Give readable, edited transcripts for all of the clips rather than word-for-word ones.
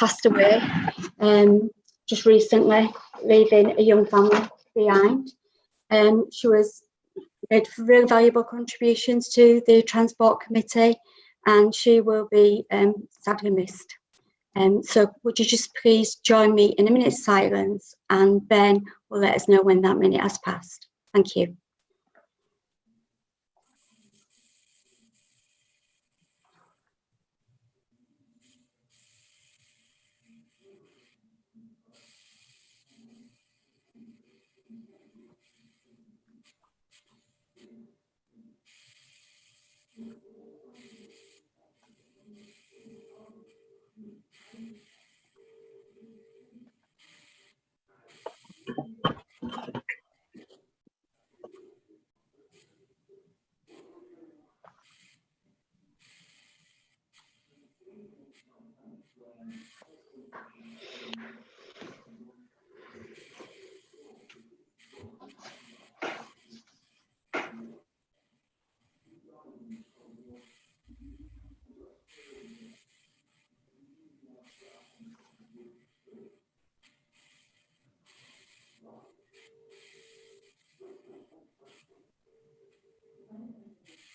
passed away just recently, leaving a young family behind. She made really valuable contributions to the Transport Committee, and she will be sadly missed. So would you just please join me in a minute's silence, and Ben will let us know when that minute has passed. Thank you.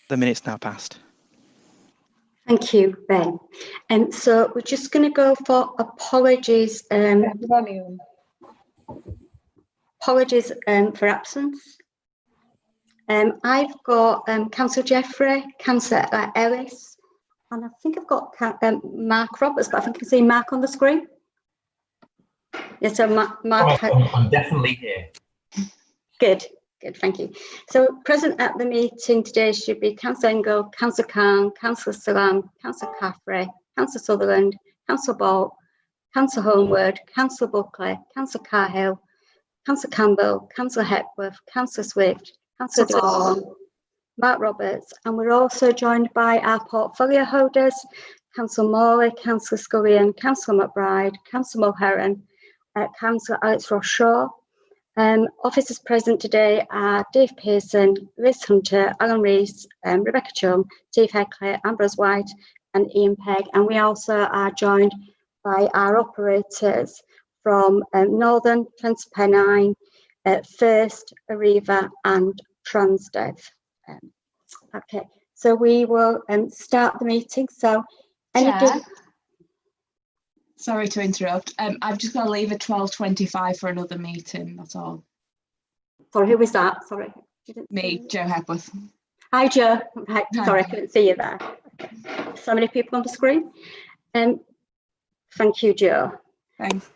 The minute's now passed. Thank you, Ben. So we're just going to go for apologies. Apologies for absence. I've got Councillor Jeffrey, Councillor Ellis, and I think I've got Mark Roberts, but I think I can see Mark on the screen. Yes, so Mark. I'm definitely here. Good, thank you. So present at the meeting today should be Councillor Engel, Councillor Khan, Councillor Salam, Councillor Caffrey, Councillor Sutherland, Councillor Bolt, Councillor Homewood, Councillor Buckley, Councillor Cahill, Councillor Campbell, Councillor Hepworth, Councillor Swift, Councillor Vaughan, Mark Roberts, and we're also joined by our portfolio holders, Councillor Morley, Councillor Scullion, Councillor McBride, Councillor Mulheron, Councillor Alex Ross-Shaw. Officers present today are Dave Pearson, Liz Hunter, Alan Rees, Rebecca Chum, Steve Heckley, Ambrose White, and Ian Pegg. And we also are joined by our operators from Northern, Transpennine, First, Arriva, and Transdev. Okay, so we will start the meeting. So, sorry to interrupt. I've just got to leave at 12:25 for another meeting. That's all. Sorry, who was that? Sorry. Me, Joe Hepworth. Hi, Joe. Hi. Sorry, I couldn't see you there. Okay. So many people on the screen. Thank you, Joe. Thanks.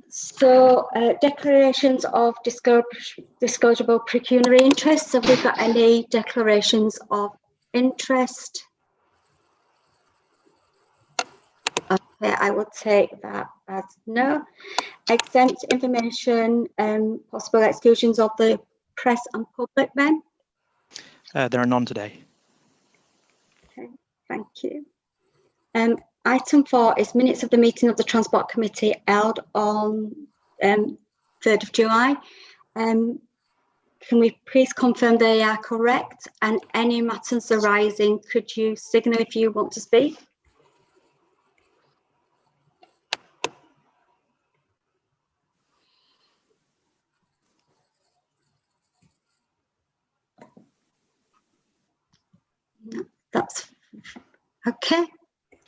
So declarations of disclosable pecuniary interests. Have we got any declarations of interest? Okay, I will take that as no. Exempt information, possible exclusions of the press and public, then? There are none today. Okay, thank you. Item 4 is minutes of the meeting of the Transport Committee held on 3rd of July. Can we please confirm they are correct? And any matters arising, could you signal if you want to speak? No, that's okay.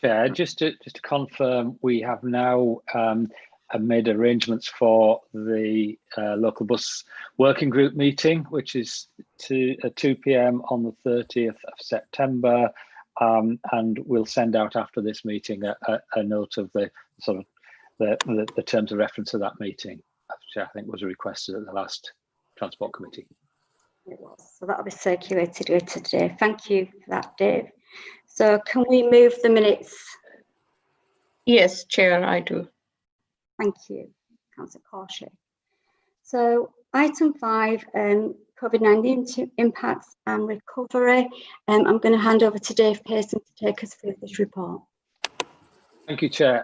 Yeah, just to confirm, we have now made arrangements for the local bus working group meeting, which is at 2 p.m. on the 30th of September, and we'll send out after this meeting a note of the sort of the terms of reference of that meeting, which I think was requested at the last Transport Committee. It was, so that'll be circulated later today. Thank you for that, Dave. So can we move the minutes? Yes, Chair, I do. Thank you, Councillor Corshey. So item 5, COVID-19 impacts and recovery. I'm going to hand over to Dave Pearson to take us through this report. Thank you, Chair.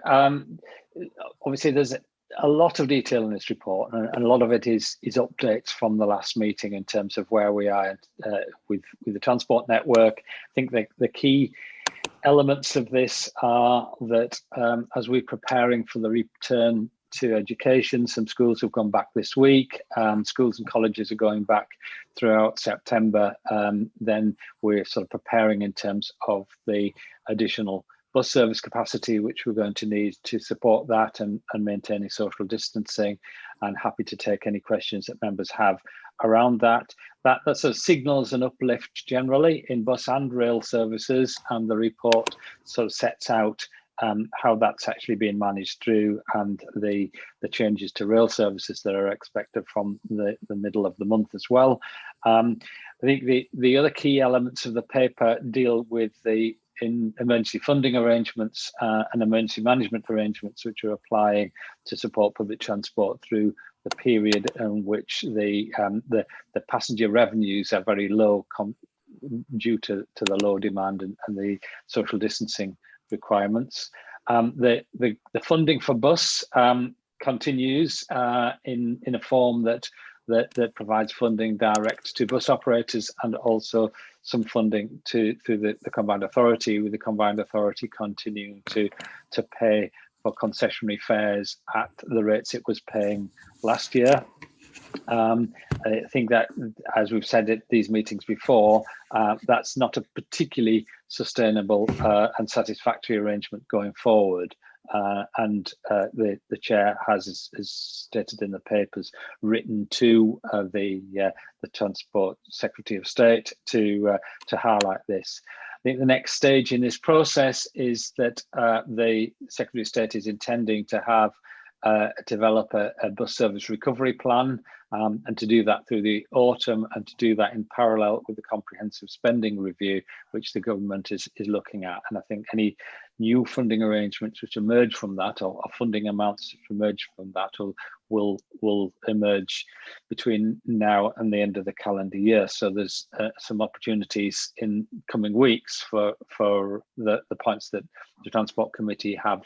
Obviously, there's a lot of detail in this report, and a lot of it is updates from the last meeting in terms of where we are with the transport network. I think the key elements of this are that as we're preparing for the return to education, some schools have gone back this week. Schools and colleges are going back throughout September. Then we're sort of preparing in terms of the additional bus service capacity, which we're going to need to support that and maintaining social distancing, and happy to take any questions that members have around that. That sort of signals an uplift generally in bus and rail services, and the report sort of sets out how that's actually being managed through, and the changes to rail services that are expected from the middle of the month as well. I think the other key elements of the paper deal with the emergency funding arrangements and emergency management arrangements, which are applying to support public transport through the period in which the passenger revenues are very low due to the low demand and the social distancing requirements. The funding for bus continues in a form that provides funding direct to bus operators, and also some funding through the Combined Authority, with the Combined Authority continuing to pay for concessionary fares at the rates it was paying last year. I think that, as we've said at these meetings before, that's not a particularly sustainable and satisfactory arrangement going forward. And the chair has, as stated in the papers, written to the Transport Secretary of State to highlight this. I think the next stage in this process is that the Secretary of State is intending to have develop a bus service recovery plan, and to do that through the autumn, and to do that in parallel with the comprehensive spending review, which the government is looking at. And I think any new funding arrangements which emerge from that, or funding amounts which emerge from that, will emerge between now and the end of the calendar year. So there's some opportunities in coming weeks for the points that the Transport Committee have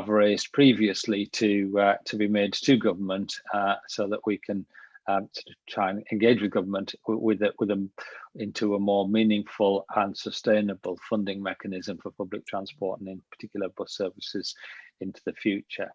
raised previously to be made to government, so that we can sort of try and engage with government with them into a more meaningful and sustainable funding mechanism for public transport, and in particular bus services into the future.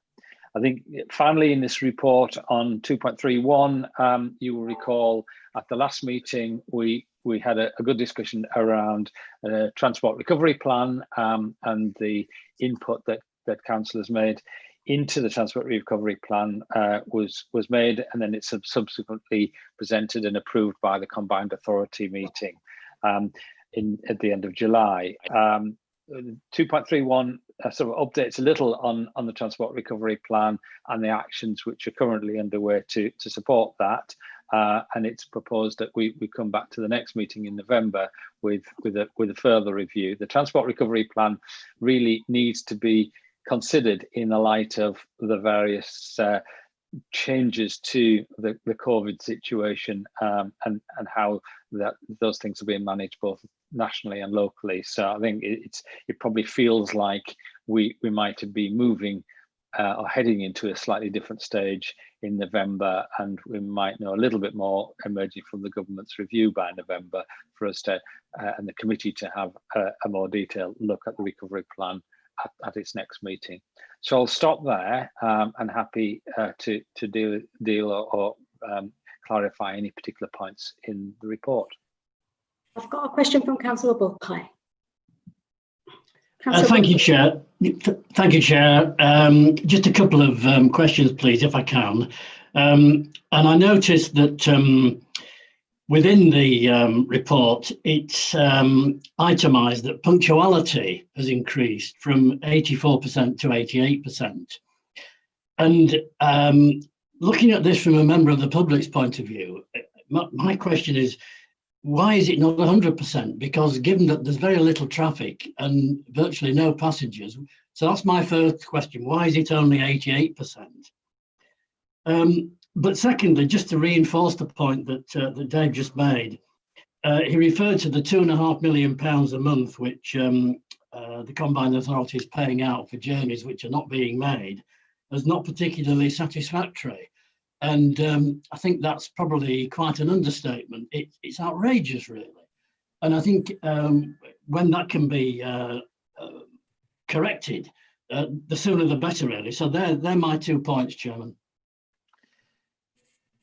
I think finally in this report on 2.31, you will recall at the last meeting we had a good discussion around a transport recovery plan, and the input that council has made into the transport recovery plan was made, and then it's subsequently presented and approved by the Combined Authority meeting at the end of July. 2.31 sort of updates a little on the transport recovery plan and the actions which are currently underway to support that. And it's proposed that we come back to the next meeting in November with a further review. The transport recovery plan really needs to be considered in the light of the various changes to the COVID situation, and how those things are being managed both nationally and locally. So I think it probably feels like we might be moving or heading into a slightly different stage in November, and we might know a little bit more emerging from the government's review by November for us to and the committee to have a more detailed look at the recovery plan at its next meeting. So I'll stop there, and happy to deal or clarify any particular points in the report. I've got a question from Councillor Buckley. Thank you, Chair. Thank you, Chair. Just a couple of questions, please, if I can. And I noticed that within the report, it's itemised that punctuality has increased from 84% to 88%. And looking at this from a member of the public's point of view, my question is, why is it not 100%? Because given that there's very little traffic and virtually no passengers, so that's my first question. Why is it only 88%? But secondly, just to reinforce the point that Dave just made, he referred to the £2.5 million a month, which the Combined Authority is paying out for journeys which are not being made, as not particularly satisfactory. And I think that's probably quite an understatement. It's outrageous, really. And I think when that can be corrected, the sooner the better, really. So they're my 2 points, Chairman.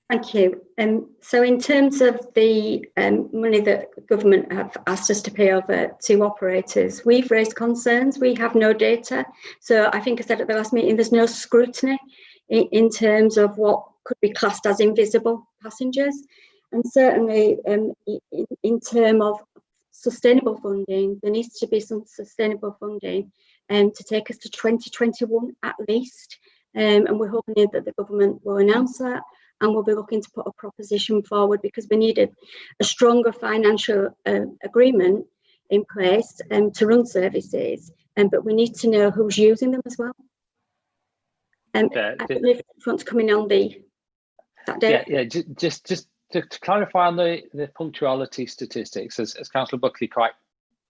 Thank you. So in terms of the money that government have asked us to pay over to operators, we've raised concerns. We have no data. So I think I said at the last meeting, there's no scrutiny in terms of what could be classed as invisible passengers. And certainly in terms of sustainable funding, there needs to be some sustainable funding to take us to 2021 at least. And we're hoping that the government will announce that. And we'll be looking to put a proposition forward because we needed a stronger financial agreement in place to run services. But we need to know who's using them as well. I don't know if you want to come in on that day. Yeah. Just to clarify on the punctuality statistics, as Councillor Buckley quite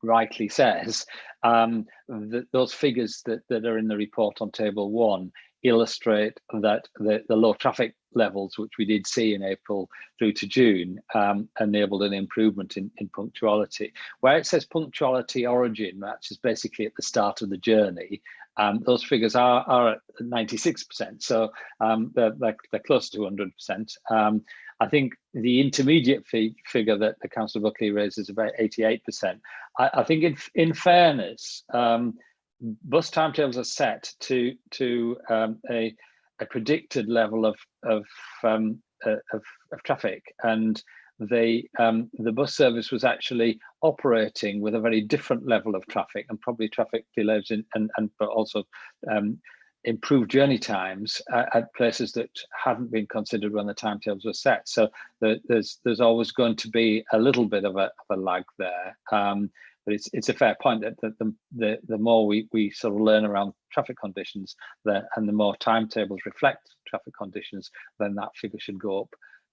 rightly says, those figures that are in the report on table 1 illustrate that the low traffic levels, which we did see in April through to June, enabled an improvement in punctuality. Where it says punctuality origin, which is basically at the start of the journey, those figures are at 96%, so they're close to 100%. I think the intermediate figure that the Councillor Buckley raises is about 88%. I think in fairness, bus timetables are set to a predicted level of traffic, and the bus service was actually operating with a very different level of traffic, and probably traffic delays but also improved journey times at places that hadn't been considered when the timetables were set. So there's always going to be a little bit of a lag there. But it's a fair point that the more we sort of learn around traffic conditions, and the more timetables reflect traffic conditions, then that figure should go up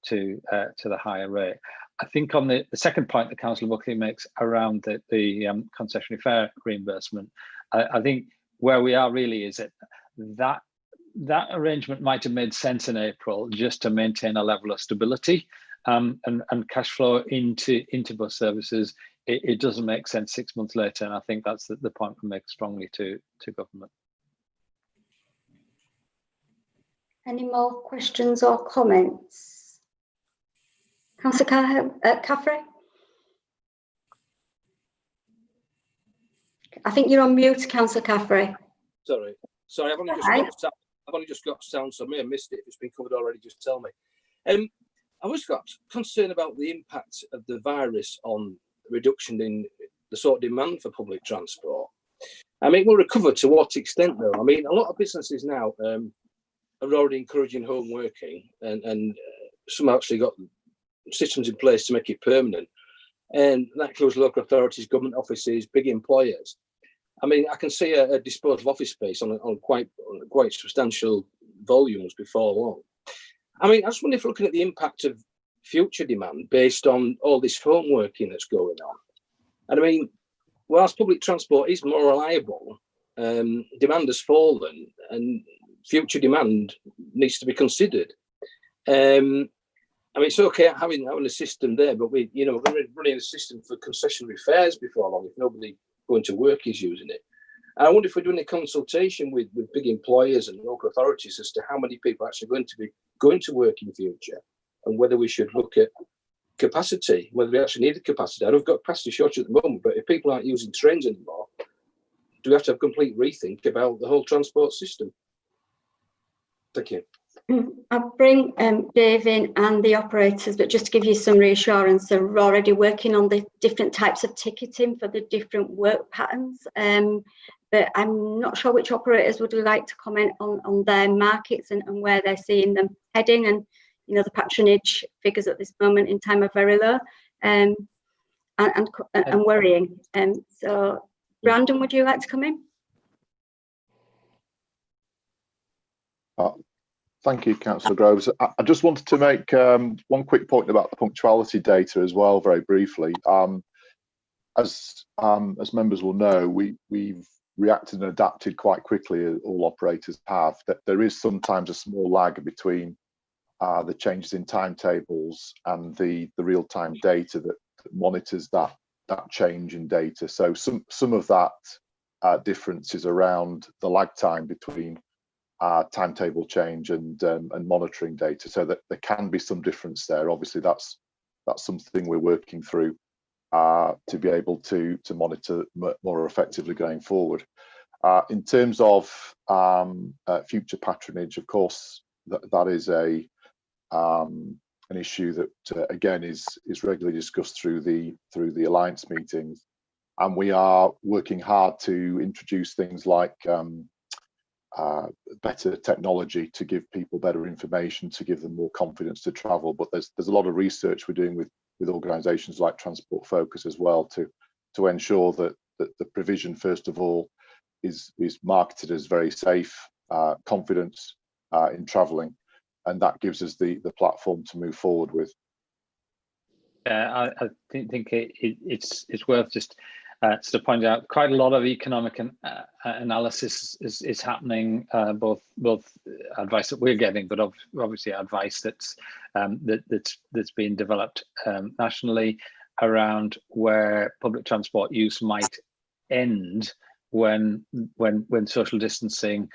to the higher rate. I think on the second point that Councillor Buckley makes around the concessionary fare reimbursement, I think where we are really is that arrangement might have made sense in April just to maintain a level of stability and cash flow into bus services. It doesn't make sense 6 months later, and I think that's the point we make strongly to government. Any more questions or comments? Councillor Caffrey? I think you're on mute, Councillor Caffrey. Sorry, I've only just got sound, so I may have missed it. If it's been covered already, just tell me. I was got concerned about the impact of the virus on reduction in the sort of demand for public transport. I mean, we'll recover to what extent, though? I mean, a lot of businesses now are already encouraging home working, and some actually got systems in place to make it permanent. And that includes local authorities, government offices, big employers. I mean, I can see a disposal of office space on quite substantial volumes before long. I mean, I just wonder if looking at the impact of future demand based on all this home working that's going on. And I mean, whilst public transport is more reliable, demand has fallen, and future demand needs to be considered. I mean, it's okay having a system there, but we're running a system for concessionary fares before long if nobody going to work is using it. And I wonder if we're doing a consultation with big employers and local authorities as to how many people are actually going to be going to work in future, and whether we should look at capacity, whether we actually need the capacity. I know we've got capacity shortage at the moment, but if people aren't using trains anymore, do we have to have a complete rethink about the whole transport system? Thank you. I'll bring Dave in and the operators, but just to give you some reassurance, they're already working on the different types of ticketing for the different work patterns. But I'm not sure which operators would like to comment on their markets and where they're seeing them heading, and the patronage figures at this moment in time are very low and worrying. So Brandon, would you like to come in? Thank you, Councillor Groves. I just wanted to make one quick point about the punctuality data as well, very briefly. As members will know, we've reacted and adapted quite quickly, as all operators have. That there is sometimes a small lag between the changes in timetables and the real-time data that monitors that change in data. So some of that differences around the lag time between timetable change and monitoring data, so that there can be some difference there. Obviously, that's something we're working through to be able to monitor more effectively going forward. In terms of future patronage, of course, that is an issue that again is regularly discussed through the alliance meetings, and we are working hard to introduce things like better technology to give people better information, to give them more confidence to travel. But there's a lot of research we're doing with organisations like Transport Focus as well to ensure that the provision, first of all, is marketed as very safe, confidence in travelling, and that gives us the platform to move forward with. I think it's worth just to point out quite a lot of economic analysis is happening, both advice that we're getting, but obviously advice that's being developed nationally around where public transport use might end when social distancing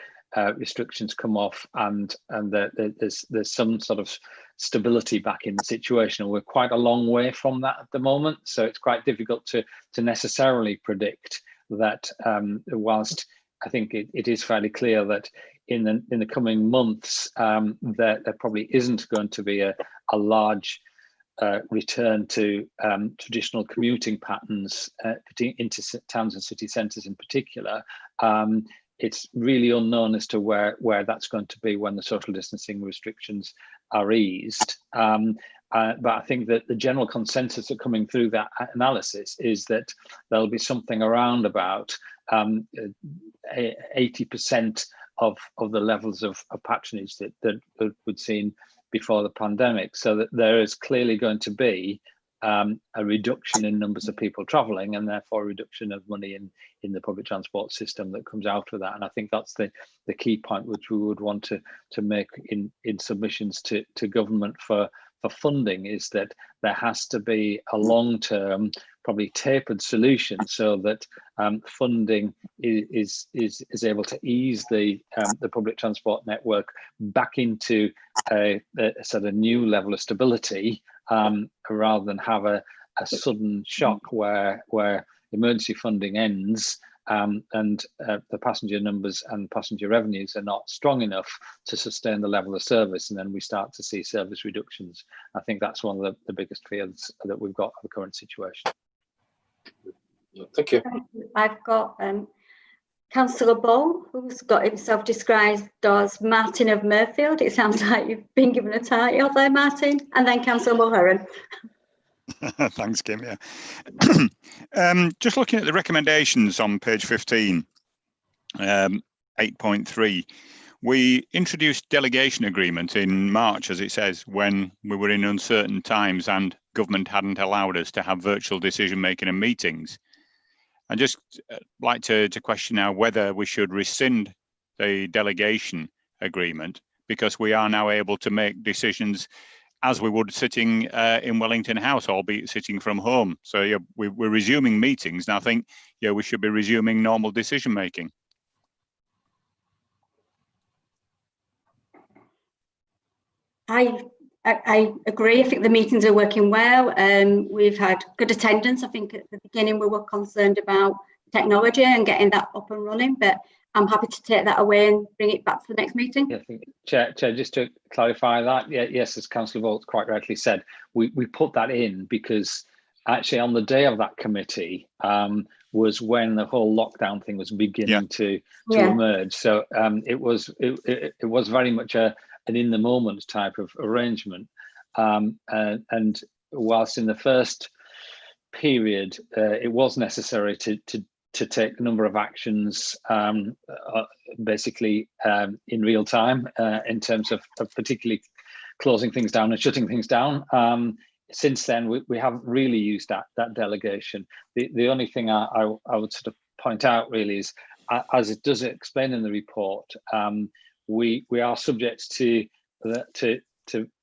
restrictions come off and there's some sort of stability back in the situation. We're quite a long way from that at the moment, so it's quite difficult to necessarily predict that. Whilst I think it is fairly clear that in the coming months there probably isn't going to be a large return to traditional commuting patterns into towns and city centres in particular. It's really unknown as to where that's going to be when the social distancing restrictions are eased. But I think that the general consensus that coming through that analysis is that there'll be something around about 80% of the levels of patronage that we'd seen before the pandemic. So that there is clearly going to be a reduction in numbers of people travelling, and therefore a reduction of money in the public transport system that comes out of that. And I think that's the key point which we would want to make in submissions to government for funding, is that there has to be a long-term, probably tapered solution, so that funding is able to ease the public transport network back into a sort of new level of stability, rather than have a sudden shock where emergency funding ends and the passenger numbers and passenger revenues are not strong enough to sustain the level of service, and then we start to see service reductions. I think that's one of the biggest fears that we've got of the current situation. Thank you. I've got Councillor Ball, who's got himself described as Martin of Murfield. It sounds like you've been given a title there, Martin. And then Councillor Mulheron. Thanks, Kim. Yeah. Just looking at the recommendations on page 15, 8.3, we introduced delegation agreement in March, as it says, when we were in uncertain times and government hadn't allowed us to have virtual decision making and meetings. I'd just like to question now whether we should rescind the delegation agreement, because we are now able to make decisions as we would sitting in Wellington House, albeit sitting from home. So yeah, we're resuming meetings, and I think we should be resuming normal decision making. I agree. I think the meetings are working well. We've had good attendance. I think at the beginning we were concerned about technology and getting that up and running, but I'm happy to take that away and bring it back to the next meeting. Yeah, I think, Chair, just to clarify that, yes, as Councillor Vault quite rightly said, we put that in because actually on the day of that committee was when the whole lockdown thing was beginning to emerge. So it was very much an in the moment type of arrangement. And whilst in the first period it was necessary to take a number of actions basically in real time in terms of particularly closing things down and shutting things down. Since then, we haven't really used that delegation. The only thing I would sort of point out really is, as it does explain in the report, we are subject to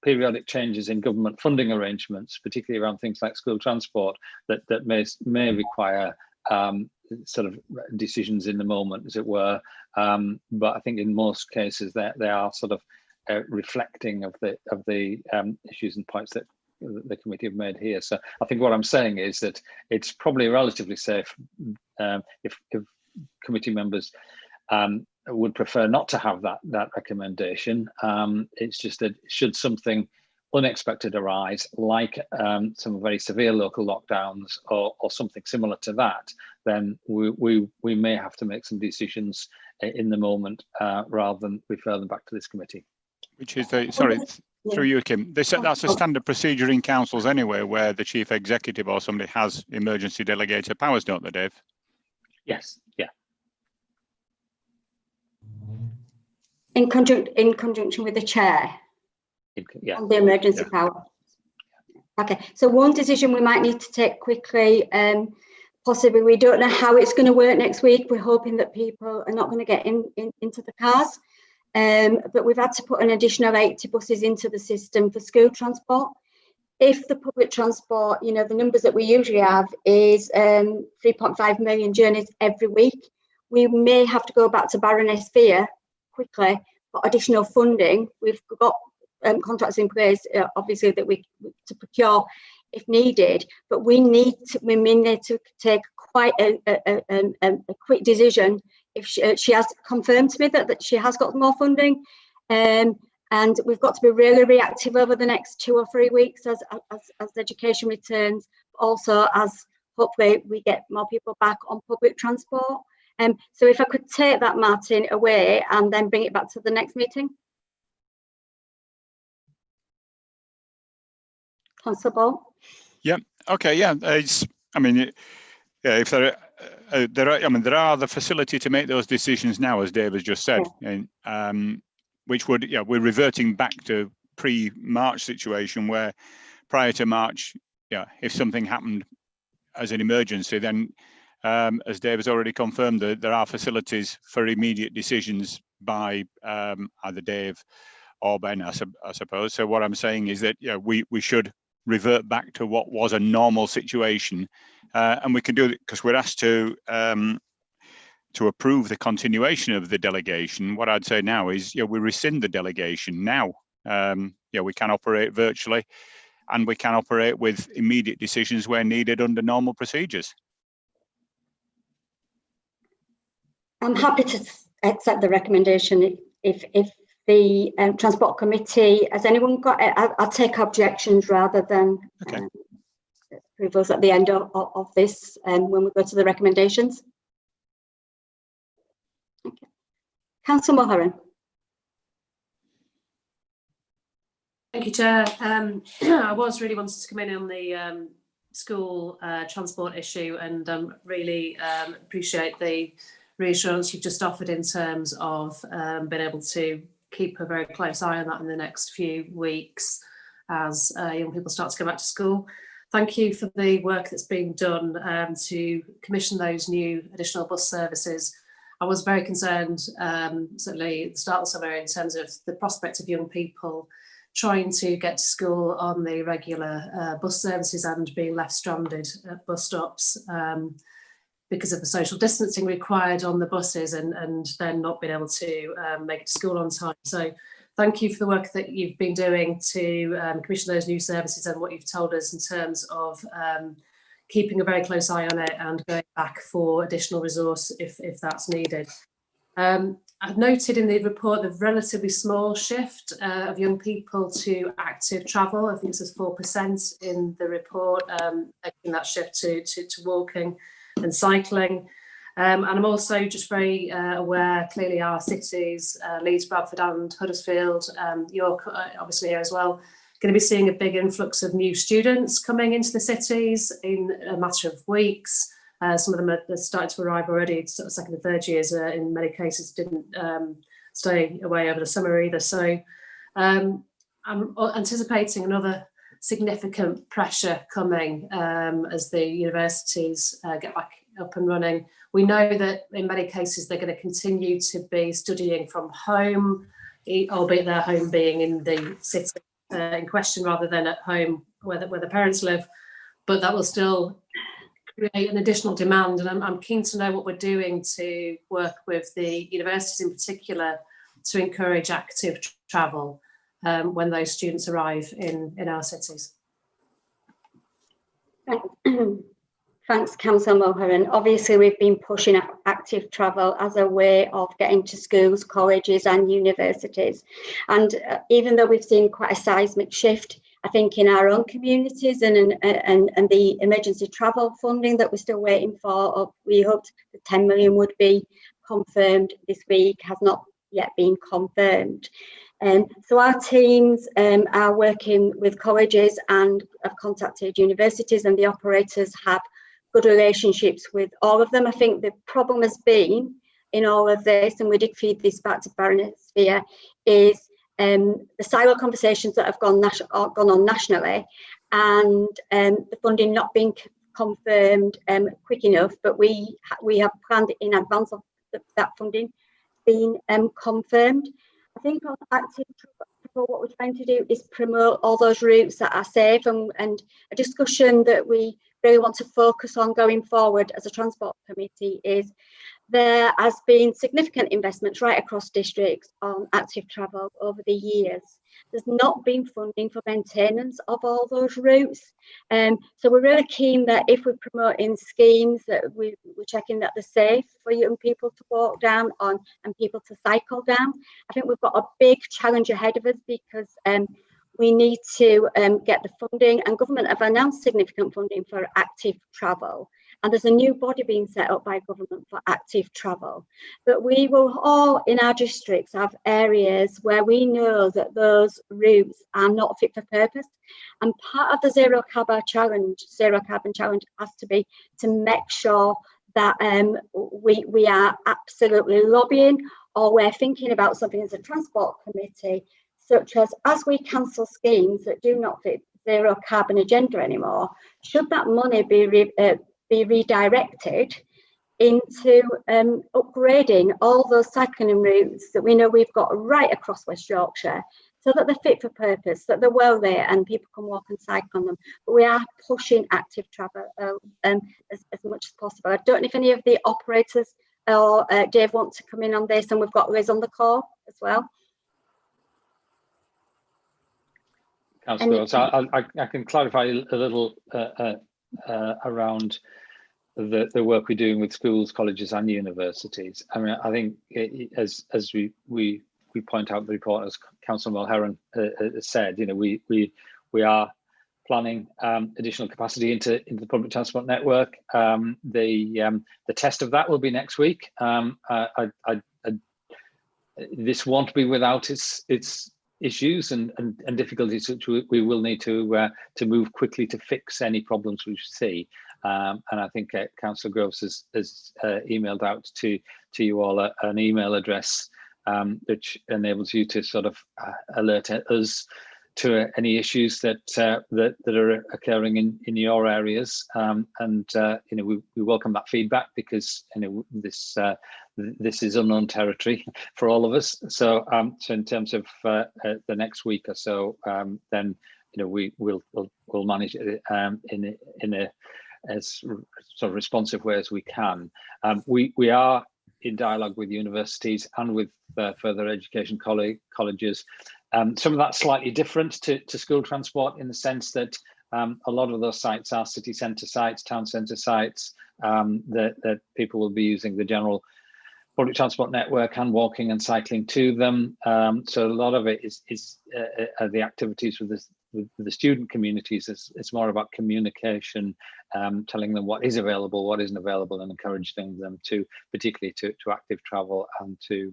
periodic changes in government funding arrangements, particularly around things like school transport, that may require sort of decisions in the moment, as it were. But I think in most cases they are sort of reflecting of the issues and points that the committee have made here. So I think what I'm saying is that it's probably relatively safe if committee members would prefer not to have that recommendation. It's just that should something unexpected arise, like some very severe local lockdowns or something similar to that, then we may have to make some decisions in the moment rather than refer them back to this committee. Which is through you, Kim. That's a standard procedure in councils anyway, where the chief executive or somebody has emergency delegated powers, don't they, Dave? Yes. Yeah. In conjunction with the chair. Yeah. On the emergency power. Okay, so one decision we might need to take quickly, possibly we don't know how it's going to work next week. We're hoping that people are not going to get into the cars, but we've had to put an additional 80 buses into the system for school transport. If the public transport, you know, the numbers that we usually have is 3.5 million journeys every week, we may have to go back to Baroness Fear quickly for additional funding. We've got contracts in place, obviously, that we to procure if needed, but we need to take quite a quick decision. If she has confirmed to me that she has got more funding, and we've got to be really reactive over the next 2 or 3 weeks as education returns, also as hopefully we get more people back on public transport. So if I could take that, Martin, away and then bring it back to the next meeting. Councillor Ball. Yeah. Okay. Yeah. If there are the facility to make those decisions now, as Dave has just said, and which would, we're reverting back to pre-March situation where prior to March, if something happened as an emergency, then as Dave has already confirmed, there are facilities for immediate decisions by either Dave or Ben, I suppose. So what I'm saying is that we should revert back to what was a normal situation, and we can do it because we're asked to approve the continuation of the delegation. What I'd say now is we rescind the delegation now. We can operate virtually, and we can operate with immediate decisions where needed under normal procedures. I'm happy to accept the recommendation if the Transport Committee, has anyone got it? I'll take objections rather than approvals at the end of this when we go to the recommendations. Okay. Councillor Mulheron. Thank you, Chair. I was really wanting to come in on the school transport issue, and really appreciate the reassurance you've just offered in terms of being able to keep a very close eye on that in the next few weeks as young people start to go back to school. Thank you for the work that's being done to commission those new additional bus services. I was very concerned, certainly at the start of the summer, in terms of the prospect of young people trying to get to school on the regular bus services and being left stranded at bus stops because of the social distancing required on the buses, and then not being able to make it to school on time. So thank you for the work that you've been doing to commission those new services and what you've told us in terms of keeping a very close eye on it and going back for additional resource if that's needed. I've noted in the report the relatively small shift of young people to active travel. I think it says 4% in the report, making that shift to walking and cycling. And I'm also just very aware, clearly our cities, Leeds, Bradford and Huddersfield, York obviously here as well, going to be seeing a big influx of new students coming into the cities in a matter of weeks. Some of them are starting to arrive already, sort of second and third years, in many cases didn't stay away over the summer either. So I'm anticipating another significant pressure coming as the universities get back up and running. We know that in many cases they're going to continue to be studying from home, albeit their home being in the city in question rather than at home where the parents live, but that will still create an additional demand, and I'm keen to know what we're doing to work with the universities in particular to encourage active travel when those students arrive in our cities. Thanks, Councillor Mulhern. Obviously, we've been pushing active travel as a way of getting to schools, colleges and universities. And even though we've seen quite a seismic shift, I think, in our own communities and the emergency travel funding that we're still waiting for, we hoped the 10 million would be confirmed this week, has not yet been confirmed. So our teams are working with colleges and have contacted universities, and the operators have good relationships with all of them. I think the problem has been in all of this, and we did feed this back to Baroness Sphere, is the silo conversations that have gone on nationally, and the funding not being confirmed quick enough. But we have planned in advance of that funding being confirmed. I think on active travel, what we're trying to do is promote all those routes that are safe, and a discussion that we really want to focus on going forward as a transport committee is there has been significant investments right across districts on active travel over the years. There's not been funding for maintenance of all those routes. So we're really keen that if we're promoting schemes that we're checking that they're safe for young people to walk down on and people to cycle down. I think we've got a big challenge ahead of us, because we need to get the funding, and government have announced significant funding for active travel. And there's a new body being set up by government for active travel. But we will all in our districts have areas where we know that those routes are not fit for purpose. And part of the zero carbon challenge has to be to make sure that we are absolutely lobbying, or we're thinking about something as a transport committee, such as we cancel schemes that do not fit zero carbon agenda anymore, should that money be redirected into upgrading all those cycling routes that we know we've got right across West Yorkshire, so that they're fit for purpose, that they're well there and people can walk and cycle on them. But we are pushing active travel as much as possible. I don't know if any of the operators or Dave want to come in on this, and we've got Liz on the call as well. Councillor, so I can clarify a little around the work we're doing with schools, colleges and universities. I mean, I think as we point out the report, as Councillor Mulhern has said, you know, we are planning additional capacity into the public transport network. The test of that will be next week. This won't be without its issues and difficulties, which we will need to move quickly to fix any problems we see. And I think Councillor Groves has emailed out to you all an email address which enables you to sort of alert us to any issues that are occurring in your areas. And you know, we welcome that feedback, because you know this is unknown territory for all of us. So so in terms of the next week or so, then you know we'll manage it in a as sort of responsive way as we can. We are in dialogue with universities and with further education colleges. Some of that's slightly different to school transport, in the sense that a lot of those sites are city centre sites, town centre sites, that people will be using the general public transport network and walking and cycling to them. So a lot of it is the activities with the student communities. It's more about communication, telling them what is available, what isn't available, and encouraging them to, particularly to active travel and to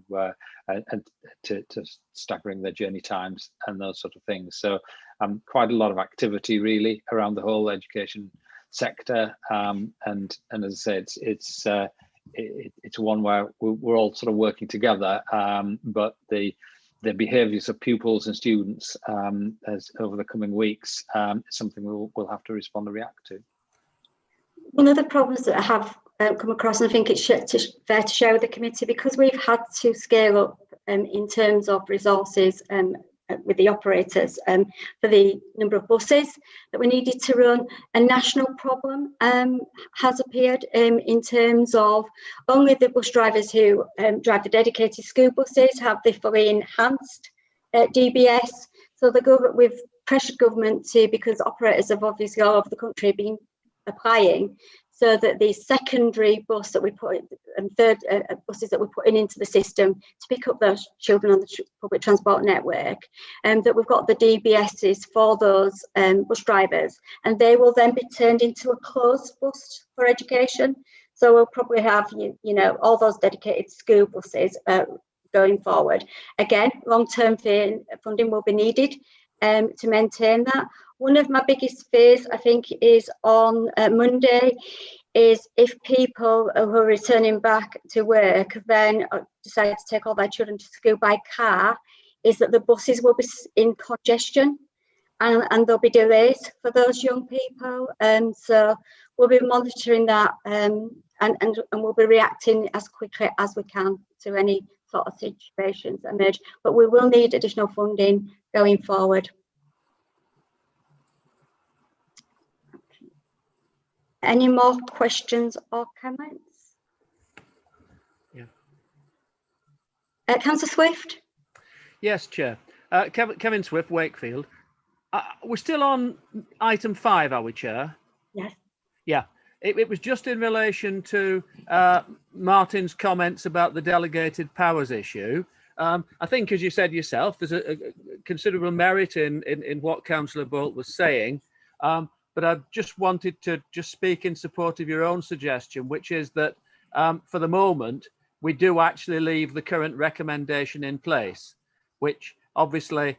staggering their journey times and those sort of things. So quite a lot of activity really around the whole education sector. And as I say, it's one where we're all sort of working together, but the behaviours of pupils and students as over the coming weeks is something we'll have to respond and react to. One of the problems that I have come across, and I think it's fair to share with the committee, because we've had to scale up in terms of resources with the operators for the number of buses that we needed to run. A national problem has appeared in terms of only the bus drivers who drive the dedicated school buses have the fully enhanced DBS. So we've pressured government to, because operators have obviously all over the country been applying, so that the secondary bus that we put in, and third buses that we're putting into the system to pick up those children on the public transport network, that we've got the DBSs for those bus drivers, and they will then be turned into a closed bus for education. So we'll probably have, you know, all those dedicated school buses going forward. Again, long-term funding will be needed to maintain that. One of my biggest fears, I think, is on Monday, is if people who are returning back to work then decide to take all their children to school by car, is that the buses will be in congestion and there'll be delays for those young people. So we'll be monitoring that and we'll be reacting as quickly as we can to any sort of situations that emerge. But we will need additional funding going forward. Any more questions or comments? Yeah. Councillor Swift? Yes, Chair. Kevin Swift, Wakefield. We're still on item 5, are we, Chair? Yes. Yeah. It was just in relation to Martin's comments about the delegated powers issue. I think, as you said yourself, there's a considerable merit in what Councillor Bolt was saying. But I just wanted to just speak in support of your own suggestion, which is that for the moment, we do actually leave the current recommendation in place, which obviously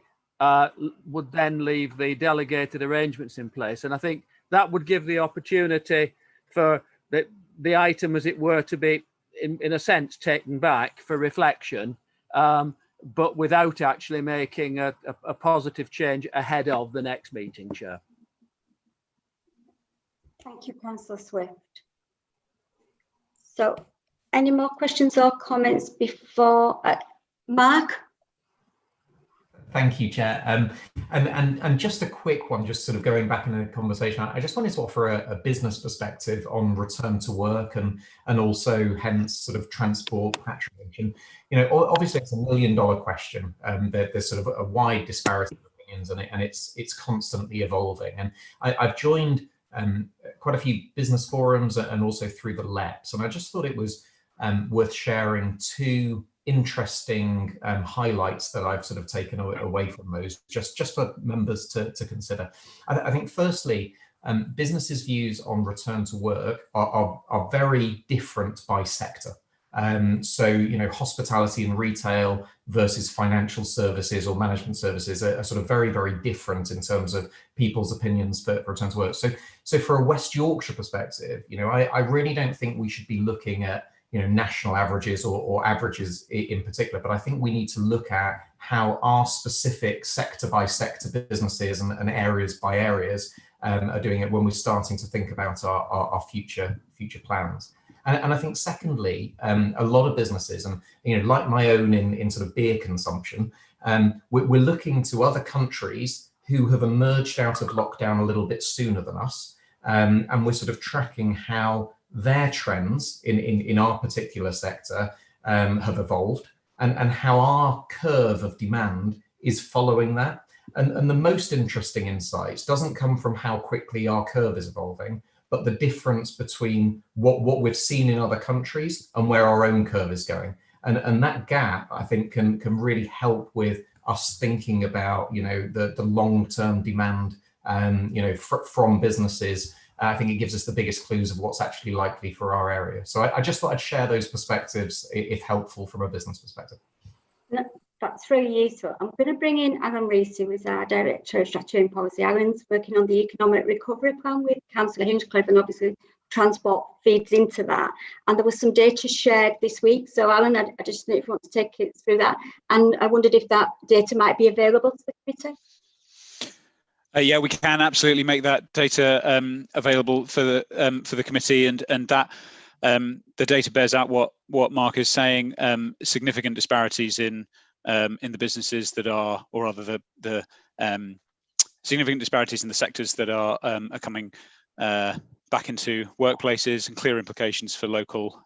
would then leave the delegated arrangements in place. And I think that would give the opportunity for the item, as it were, to be, in a sense, taken back for reflection, but without actually making a positive change ahead of the next meeting, Chair. Thank you, Councillor Swift. So, any more questions or comments before Mark? Thank you, Chair. And just a quick one, just sort of going back in the conversation, I just wanted to offer a business perspective on return to work and also hence sort of transport patronage. And, you know, obviously it's $1 million question. There's sort of a wide disparity of opinions and it's constantly evolving. And I've joined quite a few business forums and also through the LEPs. And I just thought it was worth sharing two interesting highlights that I've sort of taken away from those, just for members to consider. I think firstly, businesses' views on return to work are very different by sector. So, you know, hospitality and retail versus financial services or management services are sort of very, very different in terms of people's opinions for return to work. So for a West Yorkshire perspective, you know, I really don't think we should be looking at, you know, national averages or averages in particular, but I think we need to look at how our specific sector by sector businesses and areas by areas are doing it when we're starting to think about our future plans. And I think secondly, a lot of businesses, and you know, like my own in sort of beer consumption, we're looking to other countries who have emerged out of lockdown a little bit sooner than us, and we're sort of tracking how their trends in our particular sector have evolved, and how our curve of demand is following that. And the most interesting insights doesn't come from how quickly our curve is evolving, but the difference between what we've seen in other countries and where our own curve is going. And that gap, I think, can really help with us thinking about, you know, the long-term demand, you know, from businesses. I think it gives us the biggest clues of what's actually likely for our area. So I just thought I'd share those perspectives if helpful from a business perspective. No, that's really useful. I'm going to bring in Alan Rees, who is our Director of Strategy and Policy. Alan's working on the Economic Recovery Plan with Councillor Hinchcliffe, and obviously transport feeds into that. And there was some data shared this week. So Alan, I just know if you want to take it through that. And I wondered if that data might be available to the committee. Yeah, we can absolutely make that data available for the committee, and that the data bears out what Mark is saying. Significant disparities in in the businesses that are, or rather the significant disparities in the sectors that are coming back into workplaces, and clear implications for local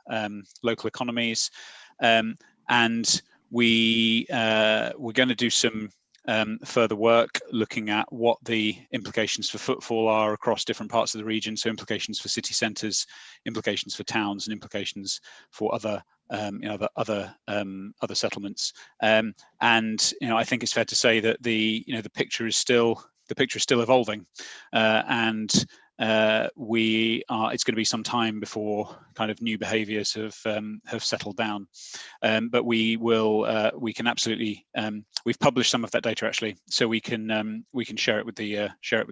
economies. And we're going to do some further work looking at what the implications for footfall are across different parts of the region. So implications for city centres, implications for towns, and implications for other other settlements. And I think it's fair to say that the picture is still evolving, and it's going to be some time before kind of new behaviours have settled down, but we can absolutely, we've published some of that data actually, so we can share it with the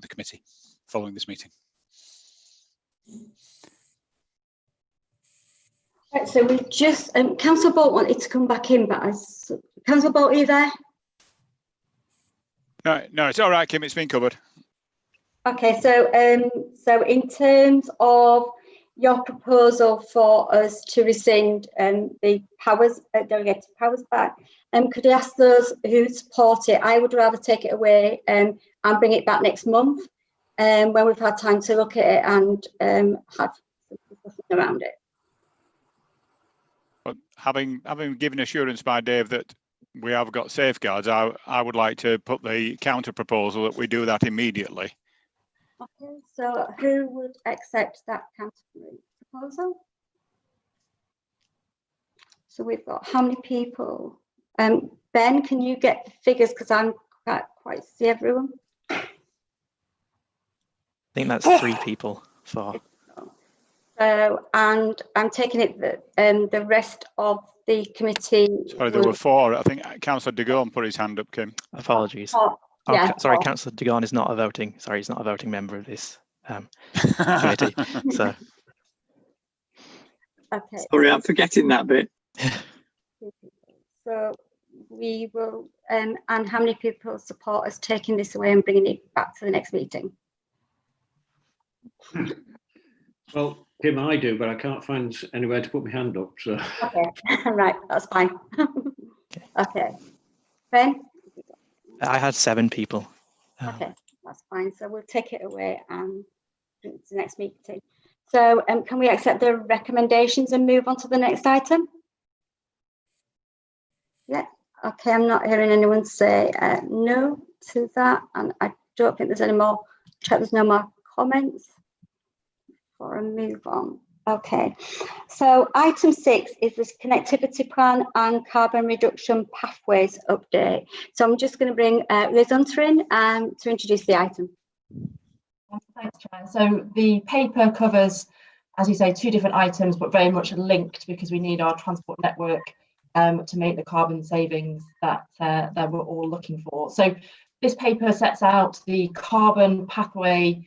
committee following this meeting. Right, so we just Councillor Bolt wanted to come back in, but Councillor Bolt, are you there? No, it's all right, Kim. It's been covered. Okay, so in terms of your proposal for us to rescind the delegated powers back, could I ask those who support it? I would rather take it away and bring it back next month, when we've had time to look at it and have some discussion around it. But having given assurance by Dave that we have got safeguards, I would like to put the counter proposal that we do that immediately. Okay, so who would accept that counter proposal? So we've got how many people? Ben, can you get the figures, because I can't quite see everyone. I think that's 3 people for. So, and I'm taking it that the rest of the committee. Sorry, there were 4. I think Councillor de Gaulle put his hand up, Kim. Apologies. Yeah. Sorry, Councillor de Gaulle is not a voting. Sorry, he's not a voting member of this committee. So. Okay. Sorry, I'm forgetting that bit. So we will, and how many people support us taking this away and bringing it back to the next meeting? Well, Kim, I do, but I can't find anywhere to put my hand up. So. Okay, right, that's fine. Okay, Ben? I had 7 people. Okay, that's fine. So we'll take it away and bring it to the next meeting. So can we accept the recommendations and move on to the next item? Yeah, okay, I'm not hearing anyone say no to that, and I don't think there's any more. Check there's no more comments before I move on. Okay, so item 6 is this connectivity plan and carbon reduction pathways update. So I'm just going to bring Liz Hunter in to introduce the item. Thanks, Chair. So the paper covers, as you say, 2 different items, but very much linked, because we need our transport network to make the carbon savings that we're all looking for. So this paper sets out the carbon pathway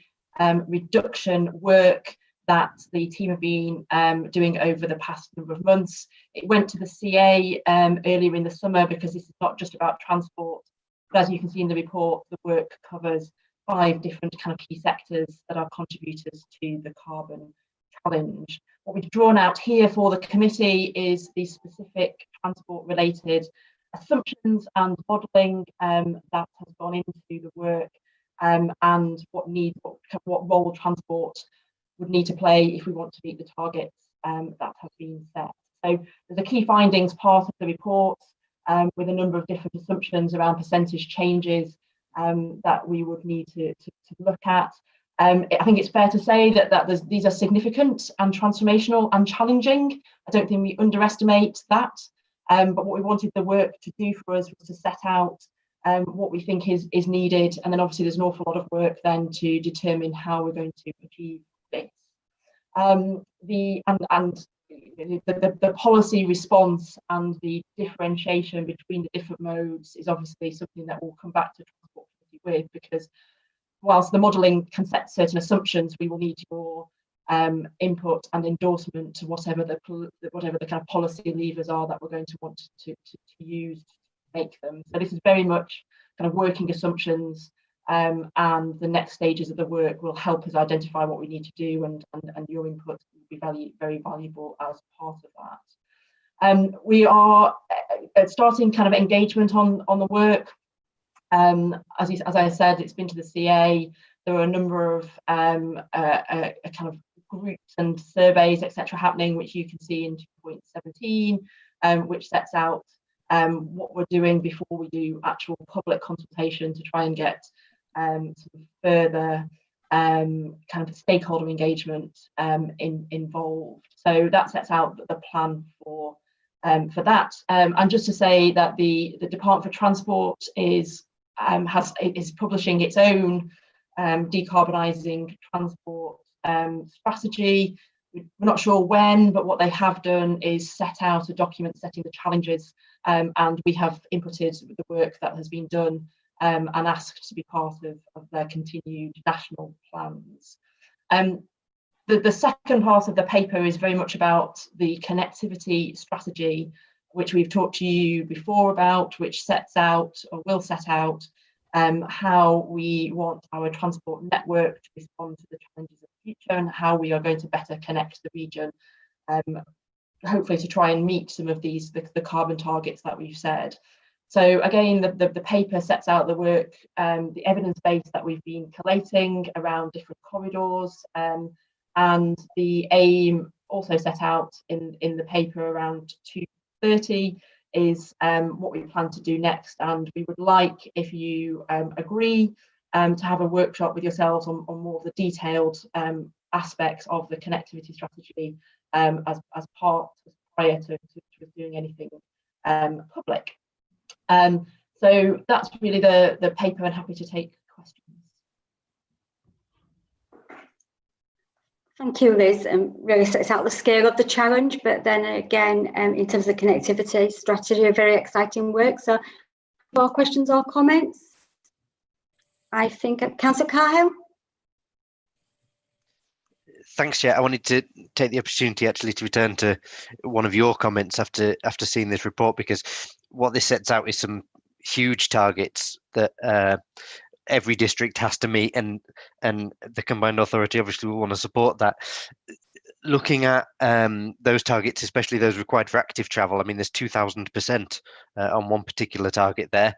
reduction work that the team have been doing over the past number of months. It went to the CA earlier in the summer, because this is not just about transport, but as you can see in the report, the work covers 5 different kind of key sectors that are contributors to the carbon challenge. What we've drawn out here for the committee is the specific transport related assumptions and modelling that has gone into the work, and what role transport would need to play if we want to meet the targets that have been set. So there's a key findings part of the report with a number of different assumptions around percentage changes that we would need to look at. I think it's fair to say that these are significant and transformational and challenging. I don't think we underestimate that, but what we wanted the work to do for us was to set out what we think is needed, and then obviously there's an awful lot of work then to determine how we're going to achieve this. The policy response and the differentiation between the different modes is obviously something that we'll come back to transport with, because whilst the modelling can set certain assumptions, we will need your input and endorsement to whatever the kind of policy levers are that we're going to want to use to make them. So this is very much kind of working assumptions, and the next stages of the work will help us identify what we need to do, and your input will be very valuable as part of We are starting kind of engagement on the work. As I said, it's been to the CA. There are a number of kind of groups and surveys, etc., happening, which you can see in 2.17, which sets out what we're doing before we do actual public consultation to try and get some further kind of stakeholder engagement involved. So that sets out the plan for that. And just to say that the Department for Transport is publishing its own decarbonising transport strategy. We're not sure when, but what they have done is set out a document setting the challenges, and we have inputted the work that has been done and asked to be part of their continued national plans. The second part of the paper is very much about the connectivity strategy, which we've talked to you before about, which sets out, or will set out, how we want our transport network to respond to the challenges of the future and how we are going to better connect the region, hopefully to try and meet some of these, the carbon targets that we've said. So again, the paper sets out the work, the evidence base that we've been collating around different corridors, and the aim also set out in the paper around 2030 is what we plan to do next. And we would like, if you agree, to have a workshop with yourselves on more of the detailed aspects of the connectivity strategy as part, prior to doing anything public. So that's really the paper, and happy to take questions. Thank you, Liz. Really sets out the scale of the challenge, but then again, in terms of the connectivity strategy, a very exciting work. So, more questions or comments? I think Councillor Cahill. Thanks, Chair. I wanted to take the opportunity actually to return to one of your comments after seeing this report, because what this sets out is some huge targets that every district has to meet, and the Combined Authority obviously will want to support that. Looking at those targets, especially those required for active travel, I mean, there's 2,000% on one particular target there.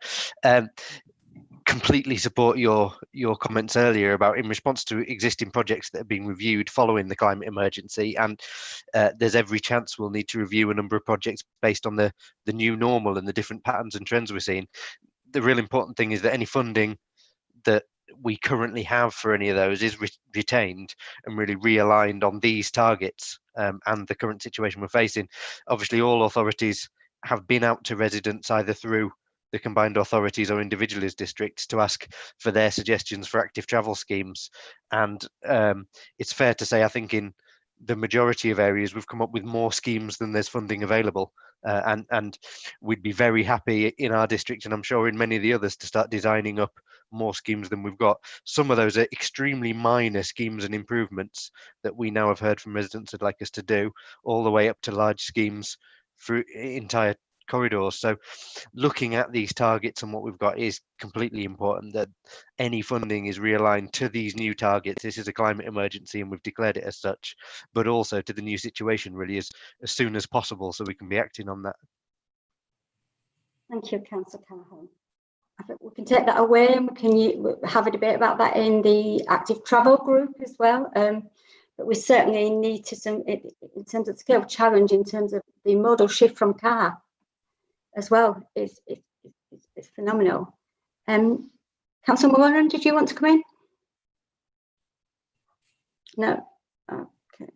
Completely support your comments earlier about in response to existing projects that have been reviewed following the climate emergency, and there's every chance we'll need to review a number of projects based on the new normal and the different patterns and trends we're seeing. The real important thing is that any funding that we currently have for any of those is retained and really realigned on these targets and the current situation we're facing. Obviously, all authorities have been out to residents either through the combined authorities or individual districts to ask for their suggestions for active travel schemes. And it's fair to say, I think in the majority of areas, we've come up with more schemes than there's funding available. And we'd be very happy in our district, and I'm sure in many of the others, to start designing up more schemes than we've got. Some of those are extremely minor schemes and improvements that we now have heard from residents would like us to do, all the way up to large schemes through entire corridors. So looking at these targets and what we've got is completely important, that any funding is realigned to these new targets. This is a climate emergency and we've declared it as such, but also to the new situation really as soon as possible, so we can be acting on that. Thank you, Councillor Callahan. I think we can take that away, and we can have a debate about that in the active travel group as well. But we certainly need to, in terms of scale of challenge, in terms of the modal shift from car as well, is phenomenal. Councillor Moran, did you want to come in? No. Okay.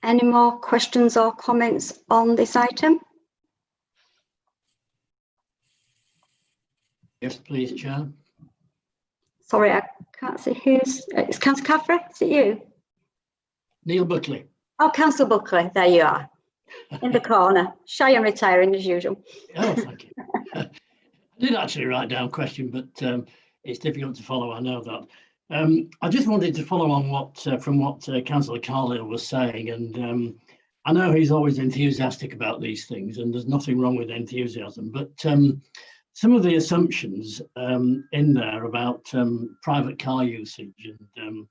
Any more questions or comments on this item? Yes, please, Chair. Sorry, I can't see who's. It's Councillor Caffrey. Is it you? Neil Buckley. Oh, Councillor Buckley. There you are, in the corner, shy and retiring as usual. Oh, thank you. I did actually write down a question, but it's difficult to follow. I know that. I just wanted to follow on from what Councillor Carlisle was saying, and I know he's always enthusiastic about these things, and there's nothing wrong with enthusiasm, but some of the assumptions in there about private car usage and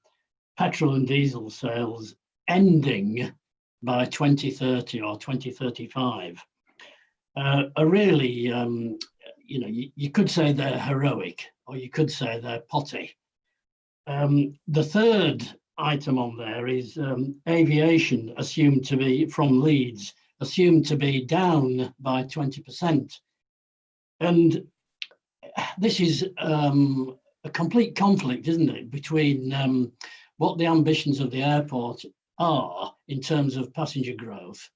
petrol and diesel sales ending by 2030 or 2035 are really, you know, you could say they're heroic, or you could say they're potty. The third item on there is aviation assumed to be, from Leeds, assumed to be down by 20%. And this is a complete conflict, isn't it, between what the ambitions of the airport are in terms of passenger growth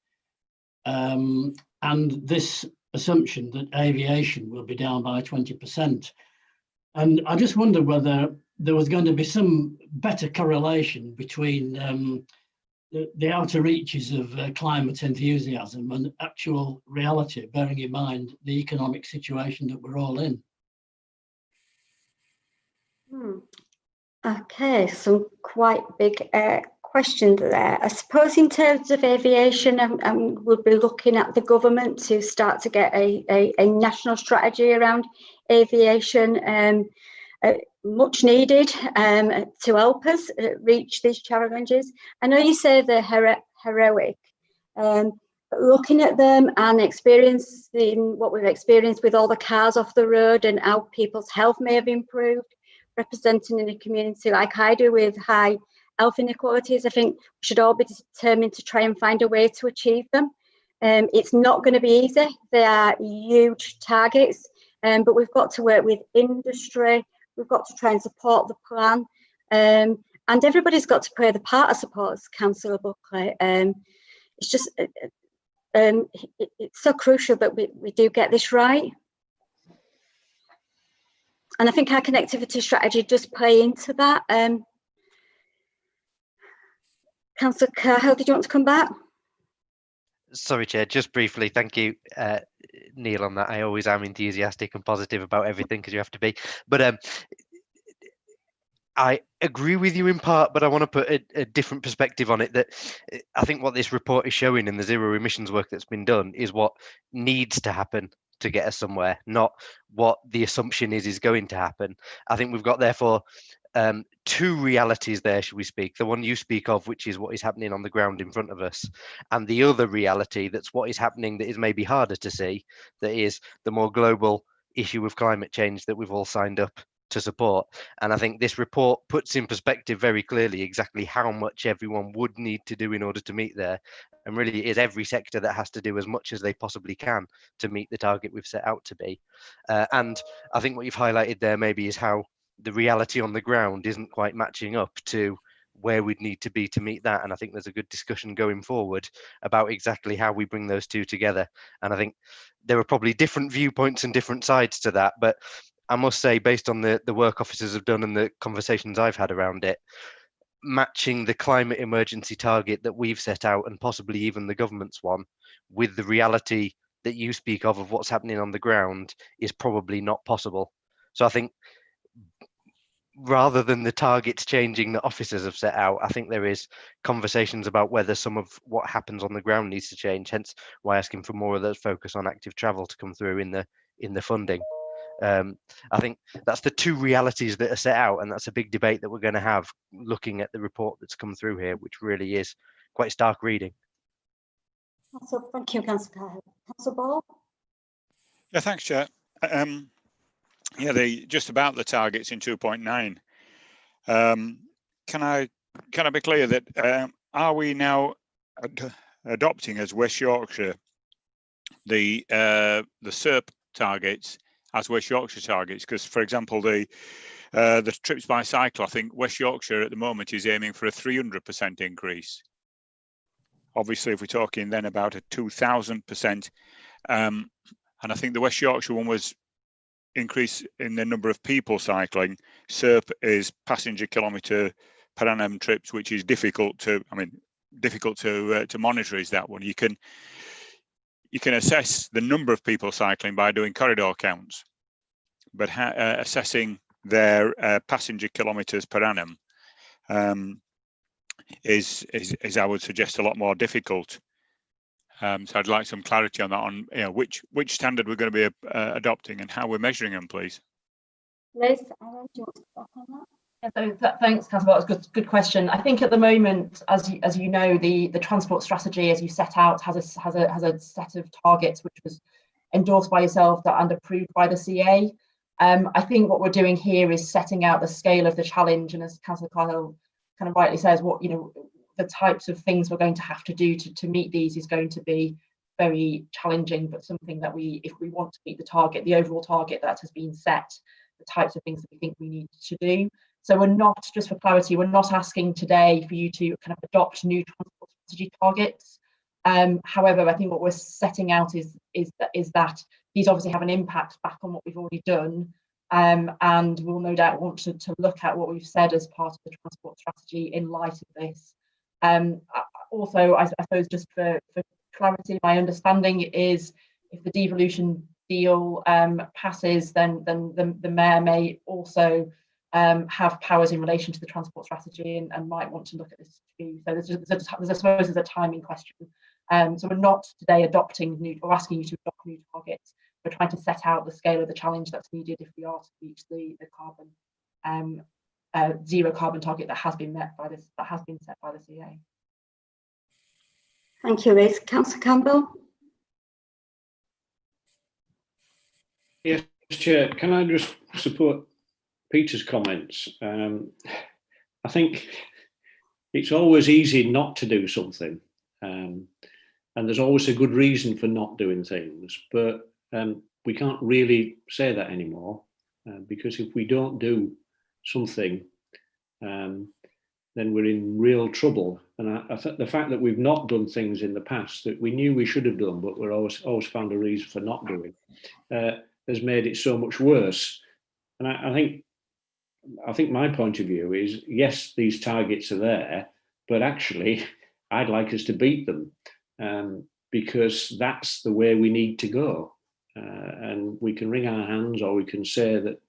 and this assumption that aviation will be down by 20%. And I just wonder whether there was going to be some better correlation between the outer reaches of climate enthusiasm and actual reality, bearing in mind the economic situation that we're all in. Okay, some quite big questions there. I suppose in terms of aviation, we'll be looking at the government to start to get a national strategy around aviation, much needed to help us reach these challenges. I know you say they're heroic, but looking at them and experiencing what we've experienced with all the cars off the road and how people's health may have improved, representing in a community like I do with high health inequalities, I think we should all be determined to try and find a way to achieve them. It's not going to be easy. They are huge targets, but we've got to work with industry. We've got to try and support the plan. And everybody's got to play the part, I suppose, Councillor Buckley. It's just, it's so crucial that we do get this right. And I think our connectivity strategy does play into that. Councillor Cahill, did you want to come back? Sorry, Chair, just briefly, thank you, Neil, on that. I always am enthusiastic and positive about everything, because you have to be. But I agree with you in part, but I want to put a different perspective on it. That I think what this report is showing in the zero emissions work that's been done is what needs to happen to get us somewhere, not what the assumption is going to happen. I think we've got, therefore, two realities there, should we speak. The one you speak of, which is what is happening on the ground in front of us, and the other reality that's what is happening that is maybe harder to see, that is the more global issue of climate change that we've all signed up to support. And I think this report puts in perspective very clearly exactly how much everyone would need to do in order to meet there. And really, it is every sector that has to do as much as they possibly can to meet the target we've set out to be. And I think what you've highlighted there maybe is how the reality on the ground isn't quite matching up to where we'd need to be to meet that. And I think there's a good discussion going forward about exactly how we bring those two together. And I think there are probably different viewpoints and different sides to that, but I must say, based on the work officers have done and the conversations I've had around it, matching the climate emergency target that we've set out, and possibly even the government's one, with the reality that you speak of what's happening on the ground is probably not possible. So I think rather than the targets changing that officers have set out, I think there is conversations about whether some of what happens on the ground needs to change, hence why asking for more of those focus on active travel to come through in the funding. I think that's the two realities that are set out, and that's a big debate that we're going to have looking at the report that's come through here, which really is quite stark reading. So thank you, Councillor Cahill. Councillor Ball? Yeah, thanks, Chair. Yeah, just about the targets in 2.9. Can I be clear that are we now adopting as West Yorkshire the SERP targets as West Yorkshire targets? Because, for example, the trips by cycle, I think West Yorkshire at the moment is aiming for a 300% increase. Obviously, if we're talking then about a 2,000%, and I think the West Yorkshire one was increase in the number of people cycling. SERP is passenger kilometre per annum trips, which is difficult to monitor. Is that one? You can assess the number of people cycling by doing corridor counts, but assessing their passenger kilometres per annum is I would suggest a lot more difficult. So I'd like some clarity on that, on which standard we're going to be adopting and how we're measuring them, please. Liz, do you want to talk on that? Thanks, Councillor. That's a good question. I think at the moment, as you know, the transport strategy, as you set out, has a set of targets which was endorsed by yourself and approved by the CA. I think what we're doing here is setting out the scale of the challenge, and as Councillor Carhill kind of rightly says, what the types of things we're going to have to do to meet these is going to be very challenging, but something that if we want to meet the target, the overall target that has been set, the types of things that we think we need to do. So we're not, just for clarity, we're not asking today for you to kind of adopt new transport strategy targets. However, I think what we're setting out is that these obviously have an impact back on what we've already done, and we'll no doubt want to look at what we've said as part of the transport strategy in light of this. Also, I suppose just for clarity, my understanding is if the devolution deal passes, then the Mayor may also have powers in relation to the transport strategy and might want to look at this too. So I suppose there's a timing question. So we're not today adopting new or asking you to adopt new targets. We're trying to set out the scale of the challenge that's needed if we are to reach the carbon zero carbon target that has been set by the CA. Thank you, Liz. Councillor Campbell. Yes, Chair. Can I just support Peter's comments? I think it's always easy not to do something, and there's always a good reason for not doing things, but we can't really say that anymore, because if we don't do something, then we're in real trouble. And I think the fact that we've not done things in the past that we knew we should have done, but we're always found a reason for not doing, has made it so much worse. And I think my point of view is, yes, these targets are there, but actually I'd like us to beat them, because that's the way we need to go. And we can wring our hands, or we can say that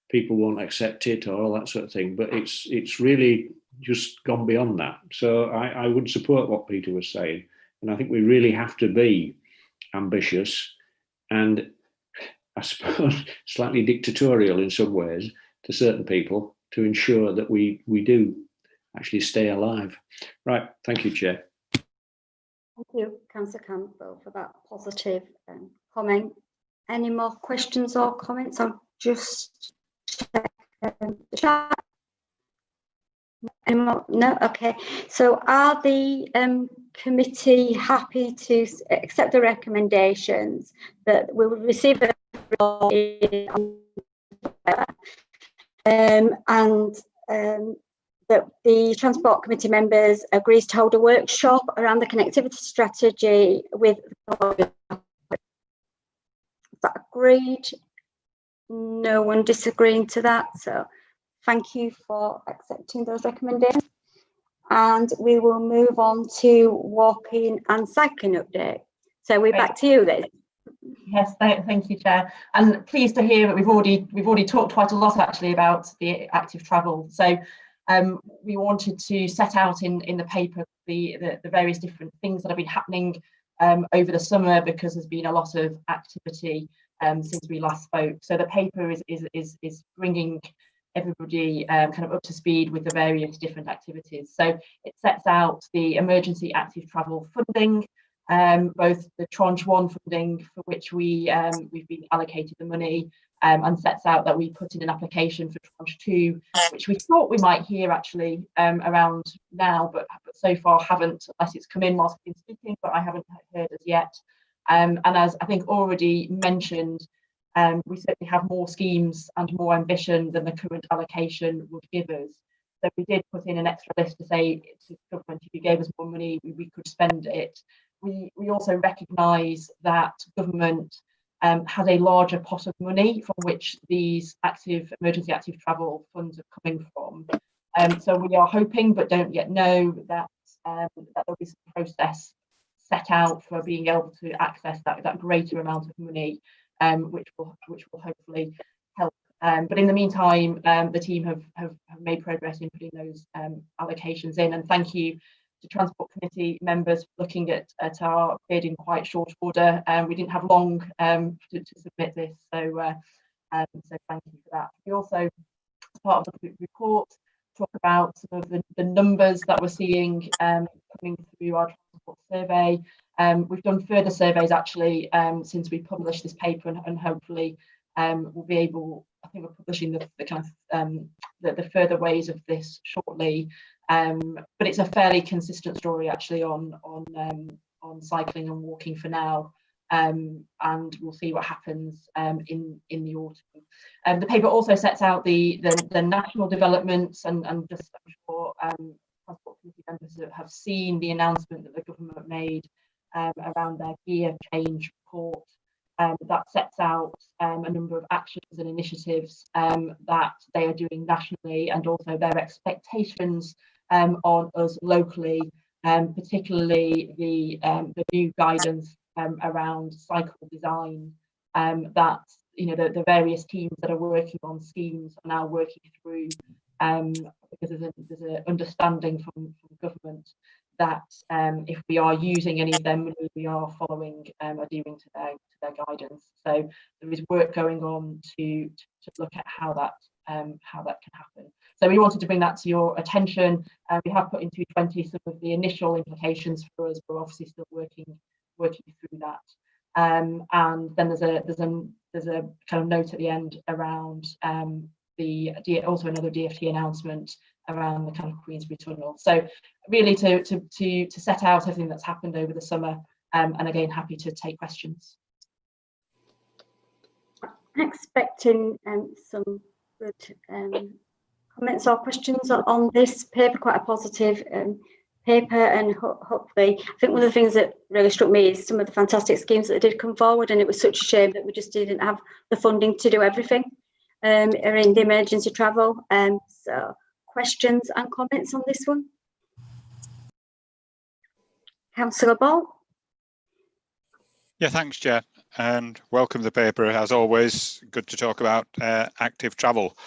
people won't accept it, or all that sort of thing, but it's really just gone beyond that. So I would support what Peter was saying, and I think we really have to be ambitious and, I suppose, slightly dictatorial in some ways to certain people to ensure that we do actually stay alive. Right, thank you, Chair. Thank you, Councillor Campbell, for that positive comment. Any more questions or comments? I'll just check the chat. Any more? No? Okay. So are the committee happy to accept the recommendations that we will receive that the Transport Committee members agrees to hold a workshop around the connectivity strategy with the Is that agreed? No one disagreeing to that, so thank you for accepting those recommendations. And we will move on to walking and cycling update. So we're back to you, Liz. Yes, thank you, Chair. And pleased to hear that we've already talked quite a lot actually about the active travel. So we wanted to set out in the paper the various different things that have been happening over the summer, because there's been a lot of activity since we last spoke. So the paper is bringing everybody kind of up to speed with the various different activities. So it sets out the emergency active travel funding, both the tranche 1 funding, for which we've been allocated the money, and sets out that we put in an application for tranche 2, which we thought we might hear actually around now, but so far haven't, unless it's come in whilst we've been speaking, but I haven't heard as yet. And as I think already mentioned, we certainly have more schemes and more ambition than the current allocation would give us. So we did put in an extra list to say to government, if you gave us more money, we could spend it. We also recognise that government has a larger pot of money from which these emergency active travel funds are coming from. So we are hoping, but don't yet know, that there'll be some process set out for being able to access that greater amount of money, which will hopefully help. But in the meantime, the team have made progress in putting those allocations in, and thank you to Transport Committee members for looking at our bid in quite short order. We didn't have long to submit this, so thank you for that. We also part of the report, talk about some of the numbers that we're seeing coming through our transport survey. We've done further surveys actually since we published this paper, and hopefully we'll be able, I think we're publishing the kind of the further ways of this shortly. But it's a fairly consistent story actually on cycling and walking for now. And we'll see what happens in the autumn. The paper also sets out the national developments, and just I'm sure Transport Committee members have seen the announcement that the government made around their gear change report. That sets out a number of actions and initiatives that they are doing nationally, and also their expectations on us locally, particularly the new guidance around cycle design, that the various teams that are working on schemes are now working through, because there's an understanding from government that if we are using any of their money, we are following adhering to their guidance. So there is work going on to look at how that can happen. So we wanted to bring that to your attention. We have put in 220 some of the initial implications for us. We're obviously still working through that. And then there's a kind of note at the end around also another DFT announcement around the kind of Queensbury Tunnel. So really to set out everything that's happened over the summer, and again, happy to take questions. Expecting some good comments or questions on this paper, quite a positive paper, and hopefully, I think one of the things that really struck me is some of the fantastic schemes that did come forward, and it was such a shame that we just didn't have the funding to do everything in the emergency travel. So questions and comments on this one? Councillor Ball. Yeah, thanks, Chair, and welcome the paper. As always, good to talk about active travel,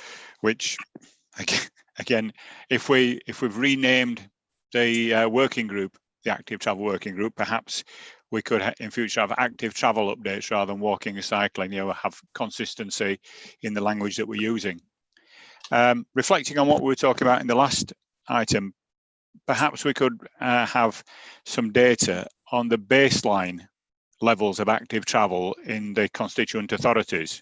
which again, if we've renamed the working group, the active travel working group, perhaps we could in future have active travel updates rather than walking and cycling, have consistency in the language that we're using. Reflecting on what we were talking about in the last item, perhaps we could have some data on the baseline levels of active travel in the constituent authorities.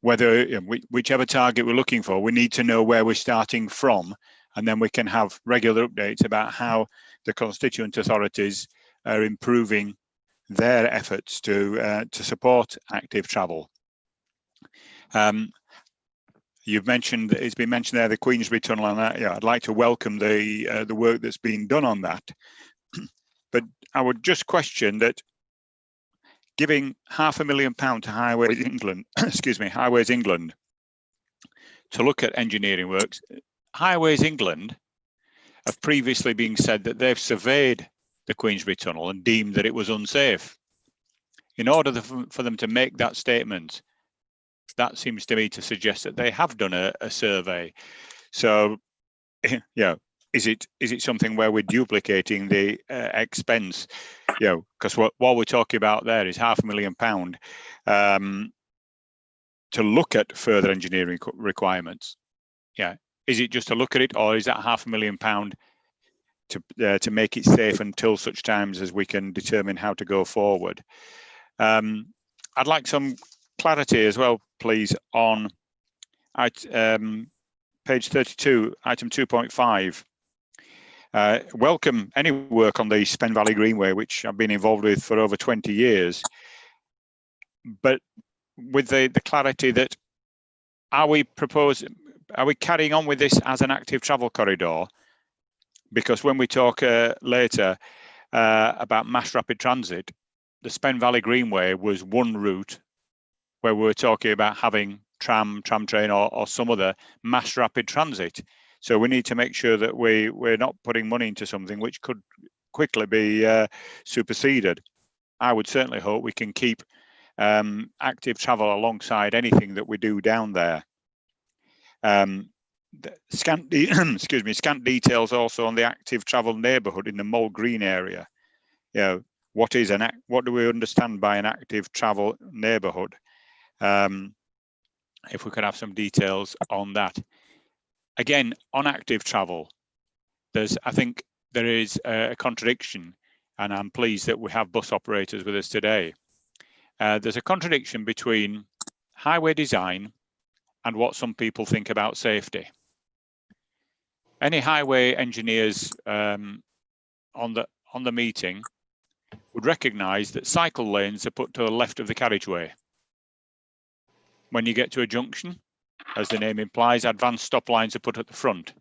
Whether whichever target we're looking for, we need to know where we're starting from, and then we can have regular updates about how the constituent authorities are improving their efforts to support active travel. You've mentioned, it's been mentioned there, the Queensbury Tunnel, and I'd like to welcome the work that's been done on that. But I would just question that giving £500,000 to Highways England, excuse me, Highways England, to look at engineering works. Highways England have previously been said that they've surveyed the Queensbury Tunnel and deemed that it was unsafe. In order for them to make that statement, that seems to me to suggest that they have done a survey. So, is it something where we're duplicating the expense? Because what we're talking about there is £500,000 to look at further engineering requirements. Is it just to look at it, or is that £500,000 to make it safe until such times as we can determine how to go forward? I'd like some clarity as well, please, on page 32, item 2.5. Welcome any work on the Spen Valley Greenway, which I've been involved with for over 20 years. But with the clarity that, are we carrying on with this as an active travel corridor? Because when we talk later about mass rapid transit, the Spen Valley Greenway was one route where we were talking about having tram train or some other mass rapid transit. So we need to make sure that we're not putting money into something which could quickly be superseded. I would certainly hope we can keep active travel alongside anything that we do down there. Scant details also on the active travel neighbourhood in the Moll Green area. What do we understand by an active travel neighbourhood? if we could have some details on that. Again, on active travel, I think there is a contradiction, and I'm pleased that we have bus operators with us today. There's a contradiction between highway design and what some people think about safety. Any highway engineers on the meeting would recognise that cycle lanes are put to the left of the carriageway. When you get to a junction, as the name implies, advanced stop lines are put at the front.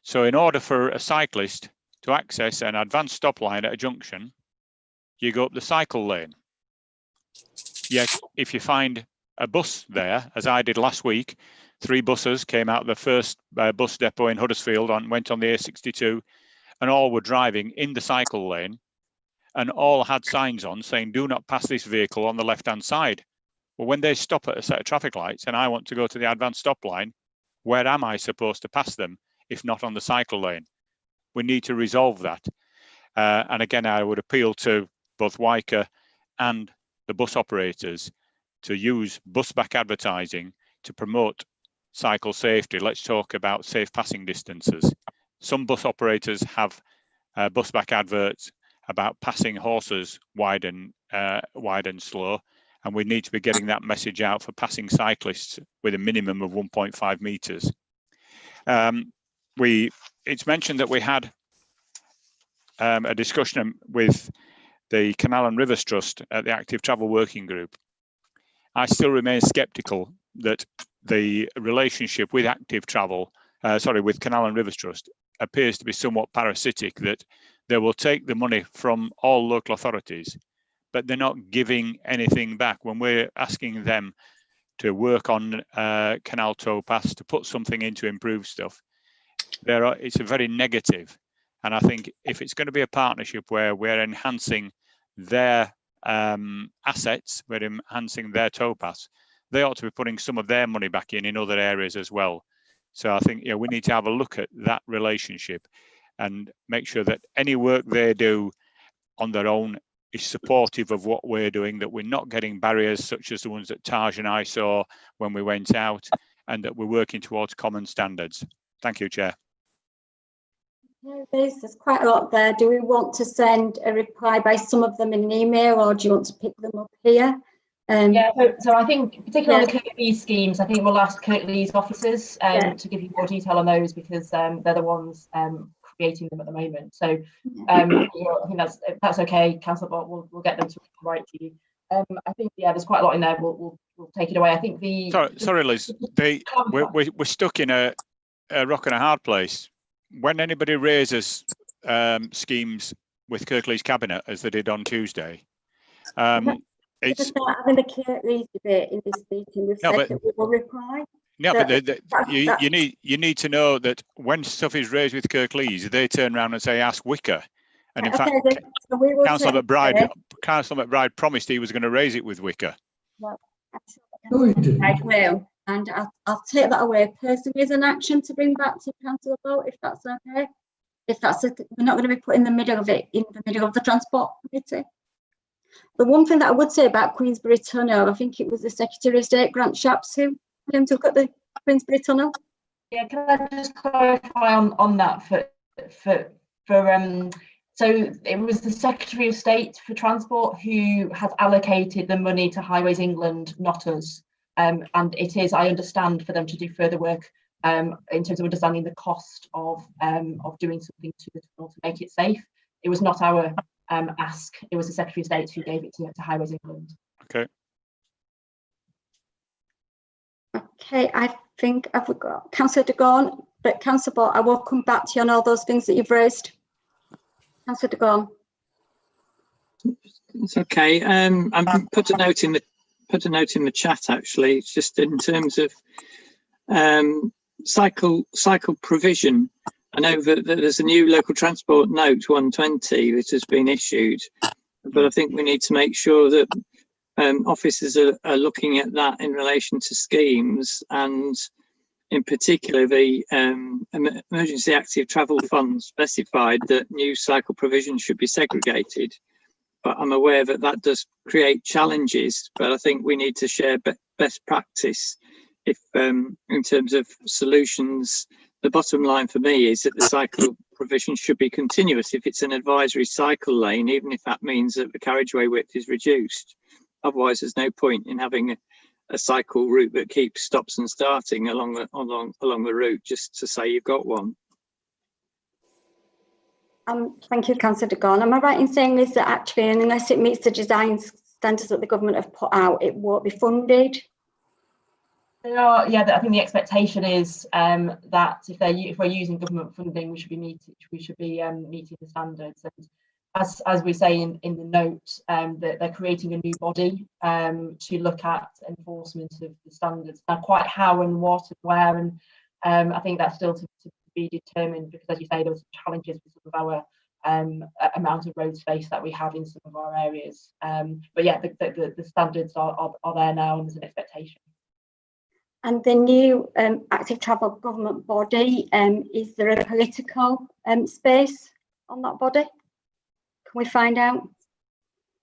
So in order for a cyclist to access an advanced stop line at a junction, you go up the cycle lane. Yet if you find a bus there, as I did last week, 3 buses came out of the first bus depot in Huddersfield and went on the A62, and all were driving in the cycle lane, and all had signs on saying, do not pass this vehicle on the left-hand side. Well, when they stop at a set of traffic lights and I want to go to the advanced stop line, where am I supposed to pass them if not on the cycle lane? We need to resolve that. And again, I would appeal to both WYCA and the bus operators to use bus back advertising to promote cycle safety. Let's talk about safe passing distances. Some bus operators have bus back adverts about passing horses wide and slow, and we need to be getting that message out for passing cyclists with a minimum of 1.5 metres. It's mentioned that we had a discussion with the Canal and Rivers Trust at the Active Travel Working Group. I still remain sceptical that the relationship with Active Travel, with Canal and Rivers Trust appears to be somewhat parasitic, that they will take the money from all local authorities, but they're not giving anything back. When we're asking them to work on canal towpaths, to put something in to improve stuff, it's a very negative. And I think if it's going to be a partnership where we're enhancing their assets, we're enhancing their towpaths, they ought to be putting some of their money back in other areas as well. So I think we need to have a look at that relationship and make sure that any work they do on their own is supportive of what we're doing, that we're not getting barriers such as the ones that Taj and I saw when we went out, and that we're working towards common standards. Thank you, Chair. There's quite a lot there. Do we want to send a reply by some of them in an email, or do you want to pick them up here? Yeah, so I think particularly on the Kirklees schemes, I think we'll ask Kirklees officers to give you more detail on those, because they're the ones creating them at the moment. So I think that's okay, Councillor Bott. We'll get them to write to you. I think there's quite a lot in there. We'll take it away. I think sorry, Liz. We're stuck in a rock and a hard place. When anybody raises schemes with Kirklees Cabinet, as they did on Tuesday, it's having the Kirklees debate in this meeting. We've said that we will reply. No, but you need to know that when stuff is raised with Kirklees, they turn around and say, ask WYCA. And in fact, Councillor McBride promised he was going to raise it with WYCA. Well, I will, and I'll take that away personally as an action to bring back to Councillor Bolt, if that's okay. We're not going to be put in the middle of it, in the middle of the Transport Committee. The one thing that I would say about Queensbury Tunnel, I think it was the Secretary of State, Grant Shapps, who came to look at the Queensbury Tunnel. Yeah, can I just clarify on that so it was the Secretary of State for Transport who had allocated the money to Highways England, not us. And it is, I understand, for them to do further work in terms of understanding the cost of doing something to the tunnel to make it safe. It was not our ask. It was the Secretary of State who gave it to Highways England. Okay. Okay, I think I've got Councillor de Gorn, but Councillor Bott, I will come back to you on all those things that you've raised. Councillor de Gorn. It's okay. I put a note in the chat actually. It's just in terms of cycle provision. I know that there's a new local transport note 120 which has been issued, but I think we need to make sure that officers are looking at that in relation to schemes, and in particular the emergency active travel fund specified that new cycle provision should be segregated. But I'm aware that does create challenges, but I think we need to share best practice if in terms of solutions, the bottom line for me is that the cycle provision should be continuous. If it's an advisory cycle lane, even if that means that the carriageway width is reduced, otherwise there's no point in having a cycle route that keeps stops and starting along the route just to say you've got one. Thank you, Councillor Gorn. Am I right in saying this, that actually, unless it meets the design standards that the government have put out, it won't be funded? Yeah, I think the expectation is that if we're using government funding, we should be meeting the standards. And as we say in the note, that they're creating a new body to look at enforcement of the standards. Now, quite how and what and where, and I think that's still to be determined, because as you say, there's challenges with some of our amount of road space that we have in some of our areas. But yeah, the standards are there now, and there's an expectation. And the new active travel government body, is there a political space on that body? Can we find out?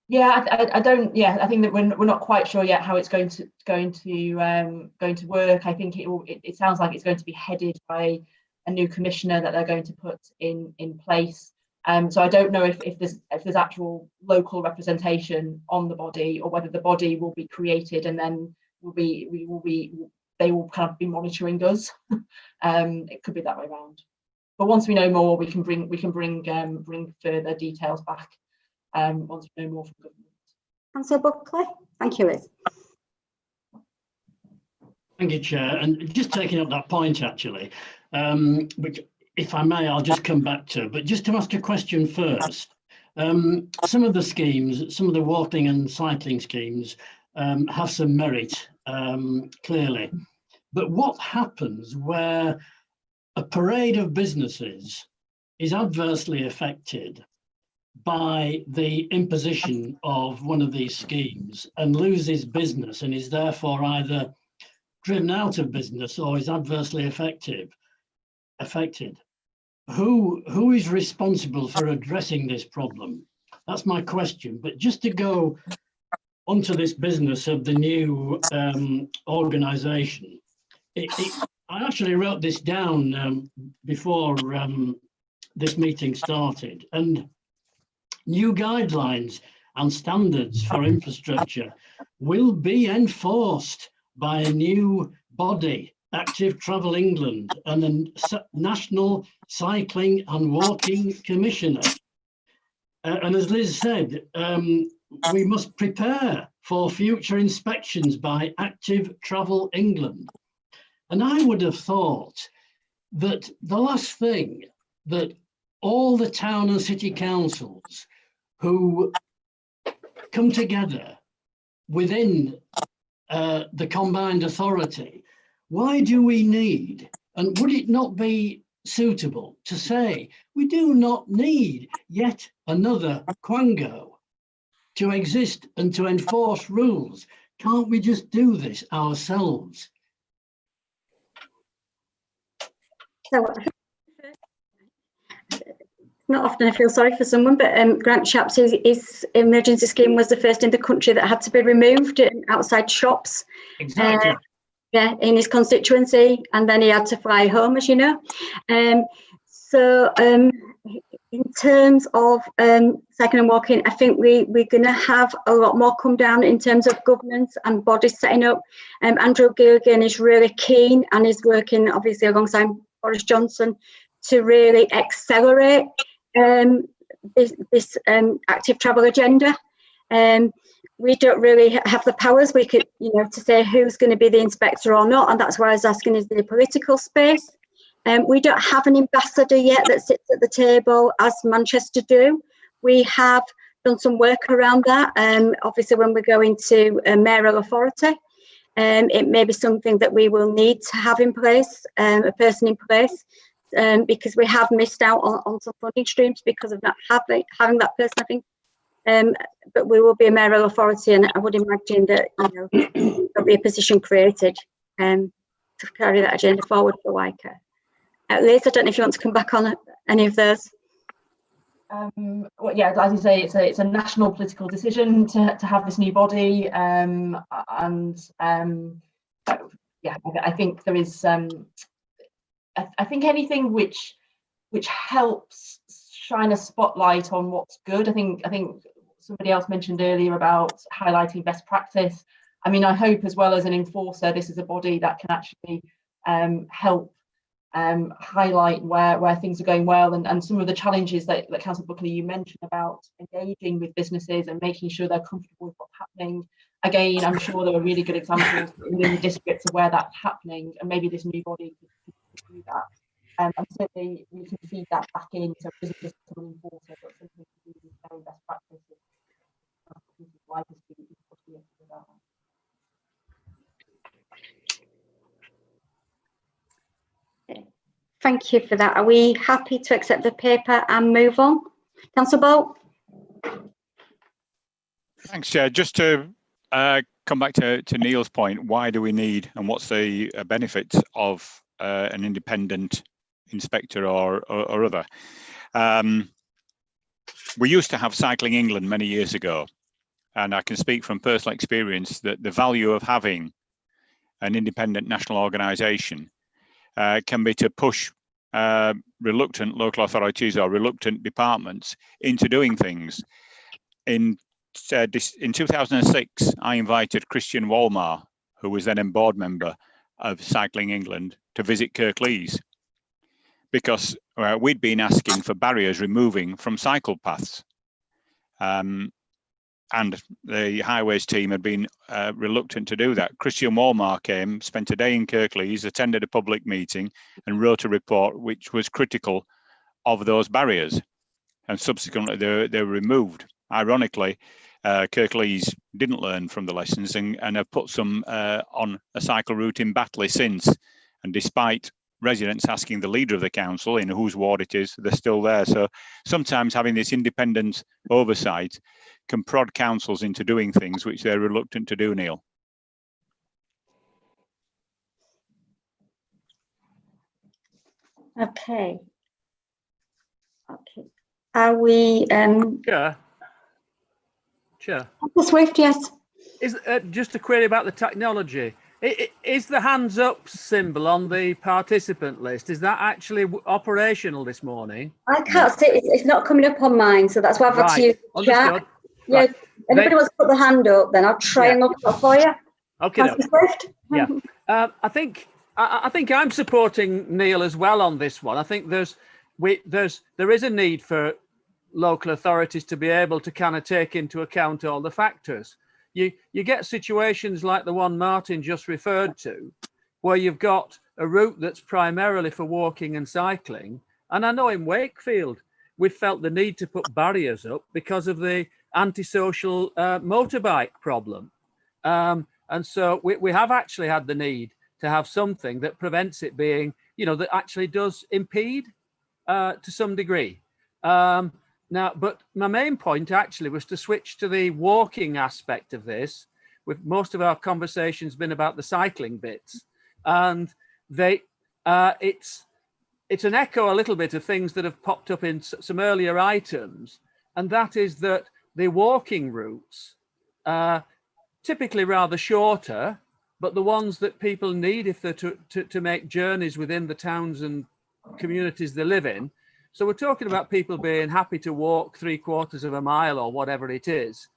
Yeah, I don't. Yeah, I think that we're not quite sure yet how it's going to work. I think it sounds like it's going to be headed by a new commissioner that they're going to put in place. So I don't know if there's actual local representation on the body, or whether the body will be created and then they will kind of be monitoring us. It could be that way around. But once we know more, we can bring further details back. Once we know more from government. Councillor Buckley, thank you, Liz. Thank you, Chair. And just taking up that point, actually, which, if I may, I'll just come back to. But just to ask a question first. Some of the schemes, some of the walking and cycling schemes, have some merit, clearly. But what happens where a parade of businesses is adversely affected by the imposition of one of these schemes and loses business, and is therefore either driven out of business or is adversely affected? Who is responsible for addressing this problem? That's my question. But just to go onto this business of the new organisation, I actually wrote this down before this meeting started, and new guidelines and standards for infrastructure will be enforced by a new body, Active Travel England, and a National Cycling and Walking Commissioner. And as Liz said, we must prepare for future inspections by Active Travel England. And I would have thought that the last thing that all the town and city councils who come together within the Combined Authority, why do we need, and would it not be suitable to say, we do not need yet another Quango to exist and to enforce rules? Can't we just do this ourselves? So, not often I feel sorry for someone, but Grant Shapps, his emergency scheme was the first in the country that had to be removed outside shops. Exactly. Yeah, in his constituency, and then he had to fly home, as you know. So in terms of cycling and walking, I think we're going to have a lot more come down in terms of governance and bodies setting up. Andrew Gilligan is really keen and is working obviously alongside Boris Johnson to really accelerate this active travel agenda. We don't really have the powers. We could, to say who's going to be the inspector or not, and that's why I was asking, is there a political space? We don't have an ambassador yet that sits at the table as Manchester do. We have done some work around that. Obviously, when we go into a mayoral authority, it may be something that we will need to have in place, a person in place, because we have missed out on some funding streams because of not having that person, I think. But we will be a mayoral authority, and I would imagine that there'll be a position created to carry that agenda forward for WYCA. Liz, I don't know if you want to come back on any of those. Well, yeah, as you say, it's a national political decision to have this new body, and yeah, I think there is. I think anything which helps shine a spotlight on what's good. I think somebody else mentioned earlier about highlighting best practice. I mean, I hope as well as an enforcer, this is a body that can actually help highlight where things are going well, and some of the challenges that Councillor Buckley, you mentioned about engaging with businesses and making sure they're comfortable with what's happening. Again, I'm sure there are really good examples within the districts of where that's happening, and maybe this new body could do that. And certainly we can feed that back in, so it doesn't just become an enforcer, but something to do with very best practices. Thank you for that. Are we happy to accept the paper and move on? Councillor Bolt? Thanks, Chair. Just to come back to Neil's point, why do we need and what's the benefits of an independent inspector or other? We used to have Cycling England many years ago, and I can speak from personal experience that the value of having an independent national organisation can be to push reluctant local authorities or reluctant departments into doing things. In 2006, I invited Christian Walmar, who was then a board member of Cycling England, to visit Kirklees, because we'd been asking for barriers removing from cycle paths. And the highways team had been reluctant to do that. Christian Walmar came, spent a day in Kirklees, attended a public meeting and wrote a report which was critical of those barriers. And subsequently they were removed. Ironically, Kirklees didn't learn from the lessons and have put some on a cycle route in Batley since. And despite residents asking the leader of the council in whose ward it is, they're still there. So sometimes having this independent oversight can prod councils into doing things which they're reluctant to do, Neil. Okay. Okay. Are we? Chair. Swift, yes. Is just a query about the technology. Is the hands up symbol on the participant list, is that actually operational this morning? I can't see it. It's not coming up on mine, so that's why I've had to use the chat. Understood. Yeah, Right. anybody wants to put the hand up, then I'll try and look it up for you. Okay. Swift? Yeah. I think I'm supporting Neil as well on this one. I think there is a need for local authorities to be able to kind of take into account all the factors. You get situations like the one Martin just referred to, where you've got a route that's primarily for walking and cycling. And I know in Wakefield, we've felt the need to put barriers up because of the antisocial motorbike problem. And so we have actually had the need to have something that prevents it being, that actually does impede to some degree. Now, but my main point actually was to switch to the walking aspect of this. With most of our conversations been about the cycling bits, and it's an echo a little bit of things that have popped up in some earlier items, and that is that the walking routes are typically rather shorter, but the ones that people need if they're to make journeys within the towns and communities they live in. So we're talking about people being happy to walk 3/4 of a mile or whatever it is.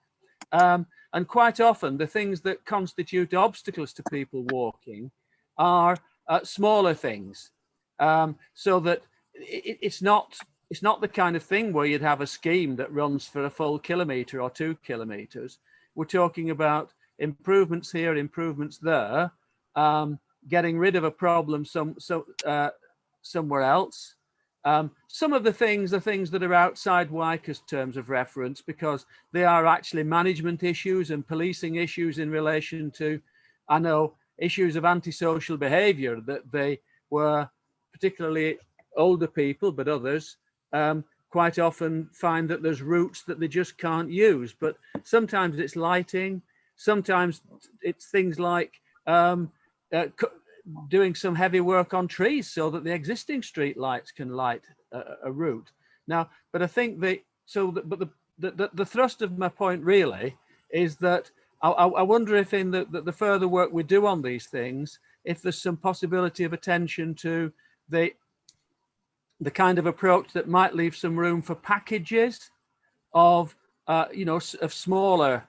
And quite often the things that constitute obstacles to people walking are smaller things. So that it's not the kind of thing where you'd have a scheme that runs for a full kilometre or 2 kilometres. We're talking about improvements here, improvements there, getting rid of a problem somewhere else. Some of the things are things that are outside WYCA's terms of reference because they are actually management issues and policing issues in relation to, I know, issues of antisocial behaviour that they were, particularly older people, but others, quite often find that there's routes that they just can't use. But sometimes it's lighting, sometimes it's things like doing some heavy work on trees so that the existing street lights can light a route. Now, but I think the thrust of my point really is that I wonder if in the further work we do on these things, if there's some possibility of attention to the kind of approach that might leave some room for packages of, you know, of smaller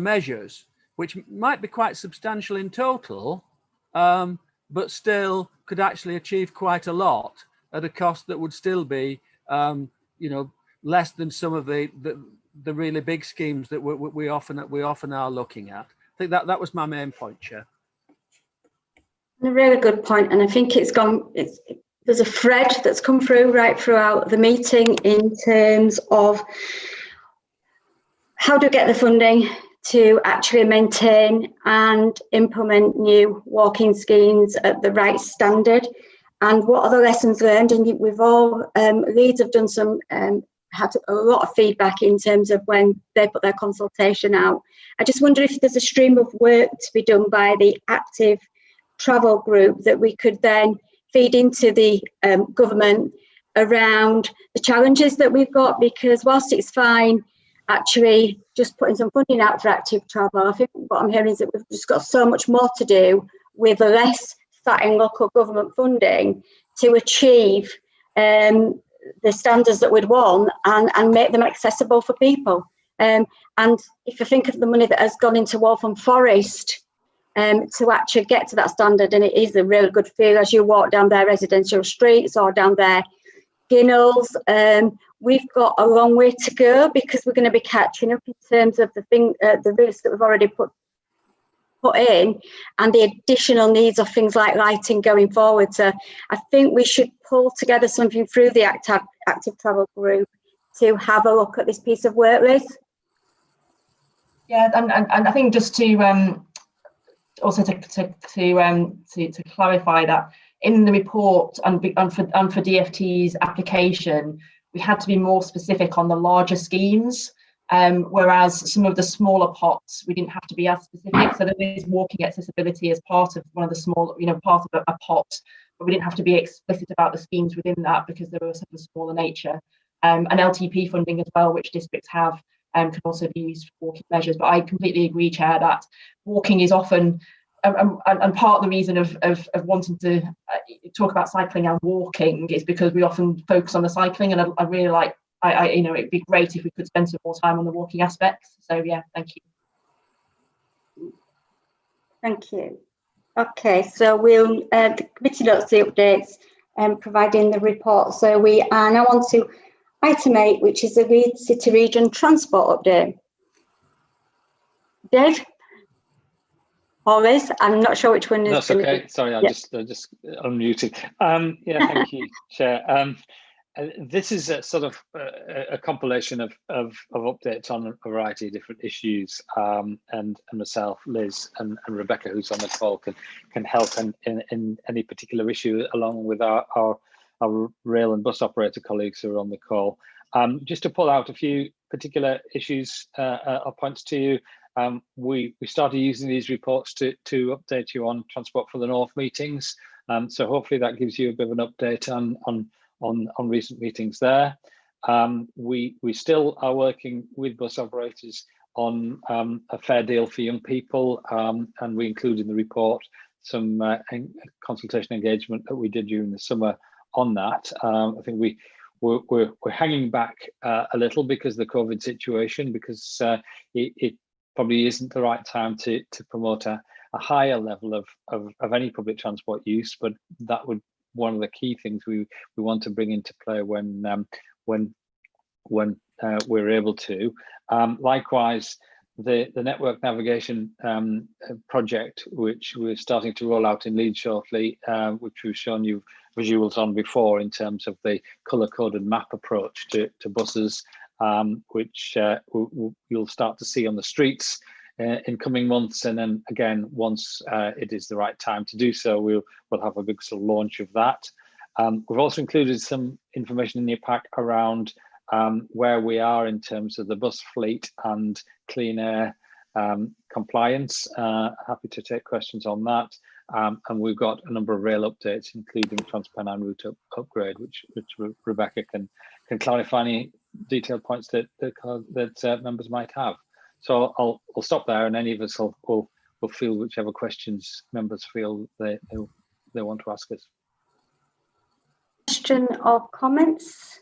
measures, which might be quite substantial in total, but still could actually achieve quite a lot at a cost that would still be, you know, less than some of the really big schemes that we often are looking at. I think that was my main point, Chair. A really good point, and I think there's a thread that's come through right throughout the meeting in terms of how do we get the funding to actually maintain and implement new walking schemes at the right standard, and what are the lessons learned. And we've all, Leeds have done some, had a lot of feedback in terms of when they put their consultation out. I just wonder if there's a stream of work to be done by the active travel group that we could then feed into the government around the challenges that we've got, because whilst it's fine actually just putting some funding out for active travel, I think what I'm hearing is that we've just got so much more to do with less sat in local government funding to achieve the standards that we'd want and make them accessible for people. And if you think of the money that has gone into Waltham Forest to actually get to that standard, and it is a really good feel as you walk down their residential streets or down their Ginnells, we've got a long way to go because we're going to be catching up in terms of the routes that we've already put in and the additional needs of things like lighting going forward. So I think we should pull together something through the active travel group to have a look at this piece of work, Liz. Yeah, and I think just to also to clarify that in the report and for DFT's application, we had to be more specific on the larger schemes, whereas some of the smaller pots we didn't have to be as specific. So there is walking accessibility as part of one of the small, you know, part of a pot, but we didn't have to be explicit about the schemes within that because they were of a smaller nature. And LTP funding as well, which districts have, can also be used for walking measures. But I completely agree, Chair, that walking is often, and part of the reason of wanting to talk about cycling and walking is because we often focus on the cycling, and I really like, you know, it'd be great if we could spend some more time on the walking aspects. So yeah, thank you. Thank you. Okay, so we'll the committee notes the updates providing the report. So we are now on to item 8, which is the Leeds City Region Transport update. Dave? Or Liz? I'm not sure which one is. That's okay. Sorry, I just unmuted. Yeah, thank you, Chair. This is a sort of a compilation of updates on a variety of different issues, and myself, Liz, and Rebecca, who's on the call, can help in any particular issue, along with our rail and bus operator colleagues who are on the call. Just to pull out a few particular issues or points to you. We started using these reports to update you on Transport for the North meetings. So hopefully that gives you a bit of an update on recent meetings there. We still are working with bus operators on a fair deal for young people, and we include in the report some consultation engagement that we did during the summer on that. I think we're hanging back a little because of the COVID situation, because it probably isn't the right time to promote a higher level of any public transport use, but that would one of the key things we want to bring into play when we're able to. Likewise, the network navigation project, which we're starting to roll out in Leeds shortly, which we've shown you visuals on before in terms of the colour-coded map approach to buses, which you'll start to see on the streets in coming months, and then again once it is the right time to do so, we'll have a big sort of launch of that. We've also included some information in your pack around where we are in terms of the bus fleet and clean air compliance. Happy to take questions on that. And we've got a number of rail updates, including TransPennine route upgrade, which Rebecca can clarify any detailed points that members might have. So I'll stop there, and any of us will field whichever questions members feel they want to ask us. Question or comments?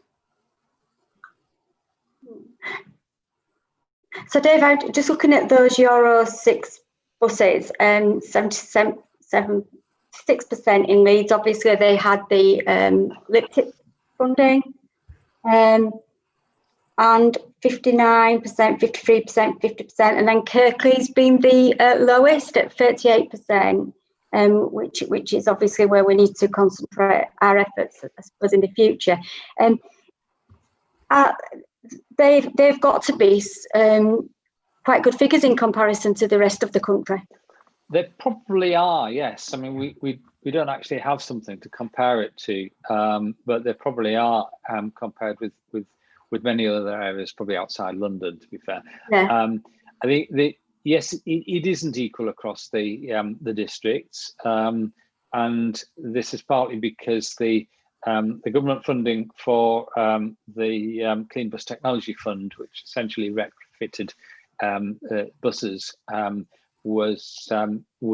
So Dave, just looking at those Euro 6 buses, 76% in Leeds, obviously they had the LIPTIP funding, and 59%, 53%, 50%, and then Kirklees been the lowest at 38%, which is obviously where we need to concentrate our efforts, I suppose, in the future. They've got to be quite good figures in comparison to the rest of the country. They probably are, yes. I mean, we don't actually have something to compare it to, but they probably are compared with many other areas, probably outside London, to be fair. Yeah. I think yes, it isn't equal across the districts, and this is partly because the government funding for the Clean Bus Technology Fund, which essentially retrofitted buses, was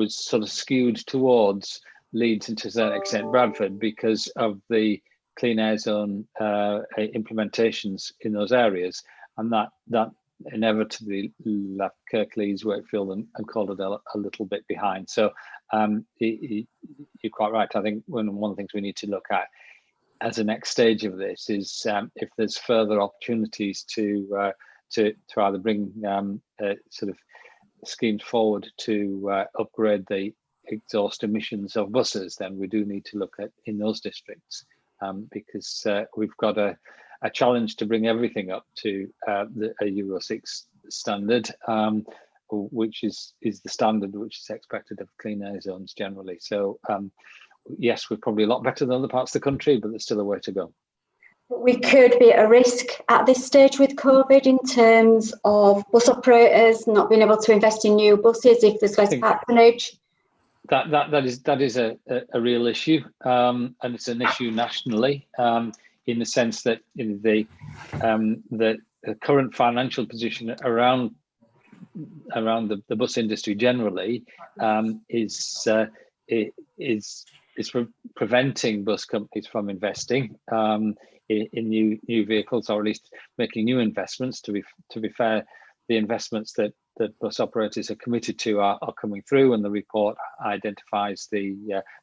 sort of skewed towards Leeds and to a certain extent Bradford because of the clean air zone implementations in those areas, and that inevitably left Kirklees, Wakefield and Calderdale a little bit behind. So you're quite right. I think one of the things we need to look at as a next stage of this is if there's further opportunities to either bring sort of schemes forward to upgrade the exhaust emissions of buses, then we do need to look at in those districts, because we've got a challenge to bring everything up to a Euro 6 standard, which is the standard which is expected of clean air zones generally. So yes, we're probably a lot better than other parts of the country, but there's still a way to go. We could be at a risk at this stage with COVID in terms of bus operators not being able to invest in new buses if there's less patronage. That is a real issue, and it's an issue nationally, in the sense that the current financial position around the bus industry generally is preventing bus companies from investing in new vehicles, or at least making new investments. To be fair, the investments that bus operators are committed to are coming through, and the report identifies the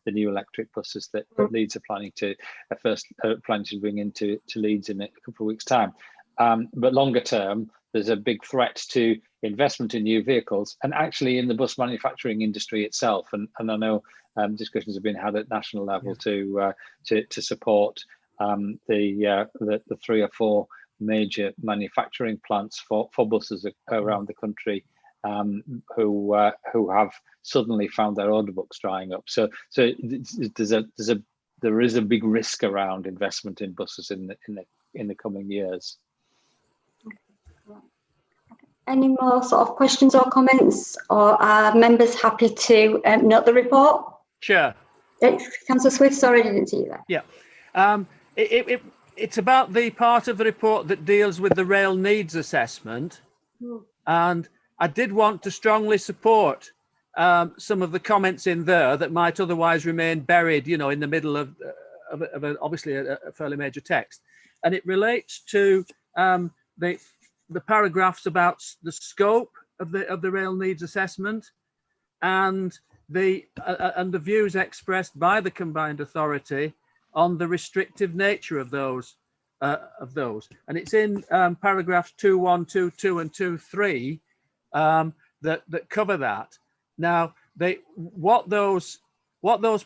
new electric buses that Leeds are planning to bring into Leeds in a couple of weeks' time. But longer term, there's a big threat to investment in new vehicles, and actually in the bus manufacturing industry itself. And I know discussions have been had at national level to support the 3 or 4 major manufacturing plants for buses around the country, who have suddenly found their order books drying up. So there is a big risk around investment in buses in the coming years. Any more sort of questions or comments, or are members happy to note the report? Sure. Councillor Swift, sorry, I didn't see you there. Yeah. It's about the part of the report that deals with the rail needs assessment. And I did want to strongly support some of the comments in there that might otherwise remain buried, in the middle of obviously a fairly major text. And it relates to the paragraphs about the scope of the rail needs assessment and the views expressed by the Combined Authority on the restrictive nature of those. And it's in paragraphs 2.1, 2.2 and 2.3 that cover that. Now, what those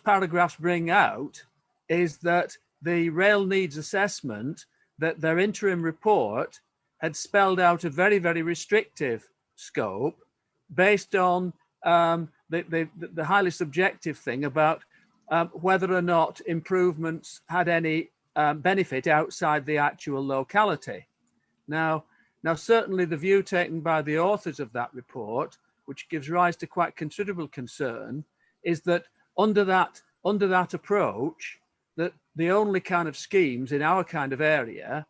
paragraphs bring out is that the rail needs assessment, that their interim report had spelled out a very, very restrictive scope based on the highly subjective thing about whether or not improvements had any benefit outside the actual locality. Now, certainly the view taken by the authors of that report, which gives rise to quite considerable concern, is that under that approach, that the only kind of schemes in our kind of area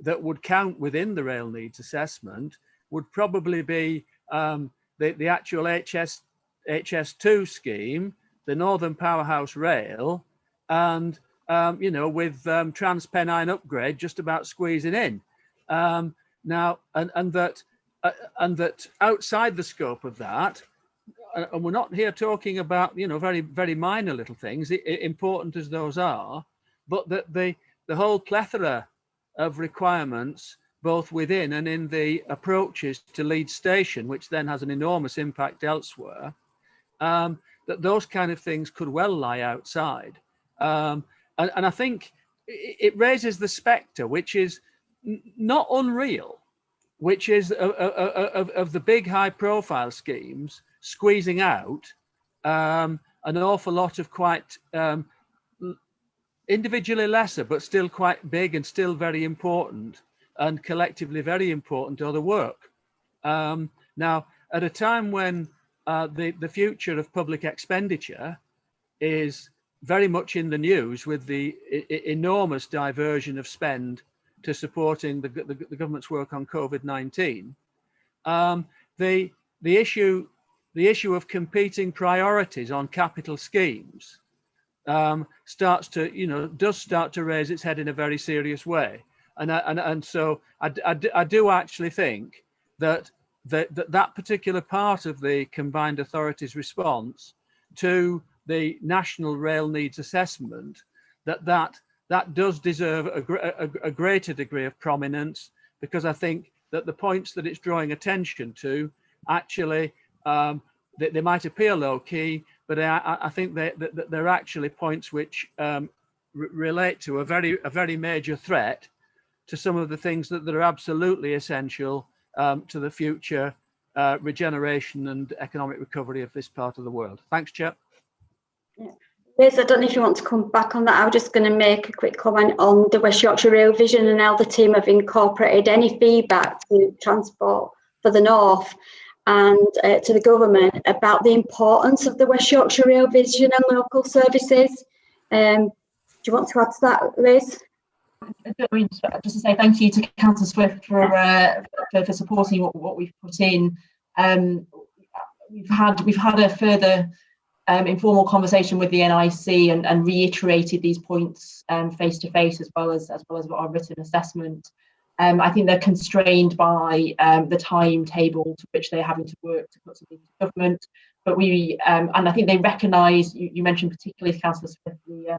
that would count within the rail needs assessment would probably be the actual HS HS2 scheme, the Northern Powerhouse Rail, and with TransPennine upgrade just about squeezing in. Now, and that outside the scope of that, and we're not here talking about very, very minor little things, important as those are, but that the whole plethora of requirements, both within and in the approaches to Leeds Station, which then has an enormous impact elsewhere, that those kind of things could well lie outside. And I think it raises the spectre, which is not unreal, which is of the big high-profile schemes squeezing out an awful lot of quite individually lesser, but still quite big and still very important and collectively very important other work. Now, at a time when the future of public expenditure is very much in the news with the enormous diversion of spend to supporting the government's work on COVID-19, the issue of competing priorities on capital schemes does start to raise its head in a very serious way, and so I do actually think that that particular part of the Combined Authority's response to the National Rail Needs Assessment, that does deserve a greater degree of prominence, because I think that the points that it's drawing attention to actually, they might appear low key, but I think that they're actually points which relate to a very major threat to some of the things that are absolutely essential to the future regeneration and economic recovery of this part of the world. Thanks, Chair. Yeah. Liz, I don't know if you want to come back on that. I was just going to make a quick comment on the West Yorkshire Rail Vision and how the team have incorporated any feedback to Transport for the North and to the government about the importance of the West Yorkshire Rail Vision and local services. Do you want to add to that, Liz? Just to say thank you to Councillor Swift for supporting what we've put in. We've had a further informal conversation with the NIC and reiterated these points face to face, as well as our written assessment. I think they're constrained by the timetable to which they're having to work to put something to government. But and I think they recognise, you mentioned particularly, Councillor Swift, the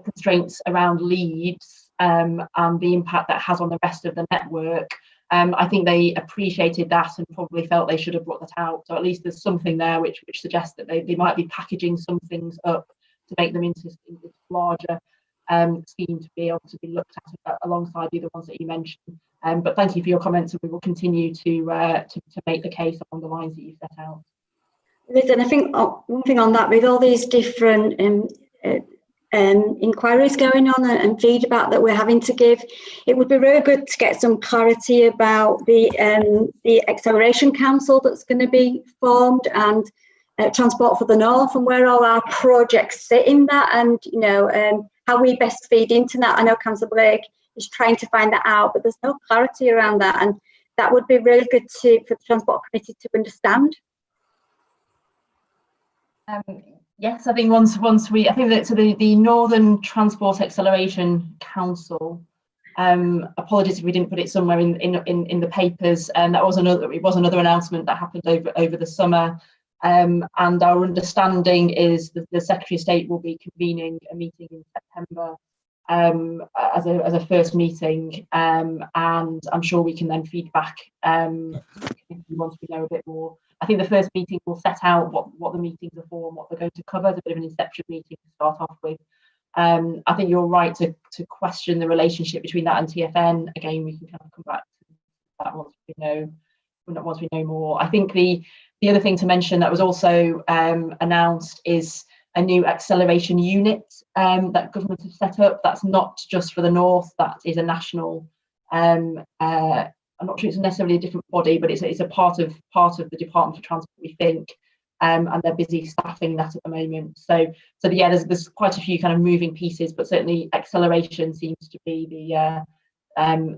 constraints around Leeds and the impact that has on the rest of the network. I think they appreciated that and probably felt they should have brought that out. So at least there's something there which suggests that they might be packaging some things up to make them into larger scheme to be able to be looked at alongside the other ones that you mentioned. But thank you for your comments, and we will continue to make the case along the lines that you set out. Listen, I think one thing on that, with all these different inquiries going on and feedback that we're having to give, it would be really good to get some clarity about the Acceleration Council that's going to be formed, and Transport for the North, and where all our projects sit in that, and how we best feed into that. I know Councillor Blake is trying to find that out, but there's no clarity around that, and that would be really good for the Transport Committee to understand. Yes, I think once we, I think that the Northern Transport Acceleration Council. Apologies if we didn't put it somewhere in the papers, and that was another announcement that happened over the summer. And our understanding is that the Secretary of State will be convening a meeting in September as a first meeting, and I'm sure we can then feed back once we know a bit more. I think the first meeting will set out what the meetings are for and what they're going to cover. It's a bit of an inception meeting to start off with. I think you're right to question the relationship between that and TFN. Again, we can kind of come back to that once we know more. I think the other thing to mention that was also announced is a new acceleration unit that government have set up. That's not just for the North, that is a national, I'm not sure it's necessarily a different body, but it's a part of the Department for Transport, we think, and they're busy staffing that at the moment. So yeah, there's quite a few kind of moving pieces, but certainly acceleration seems to be the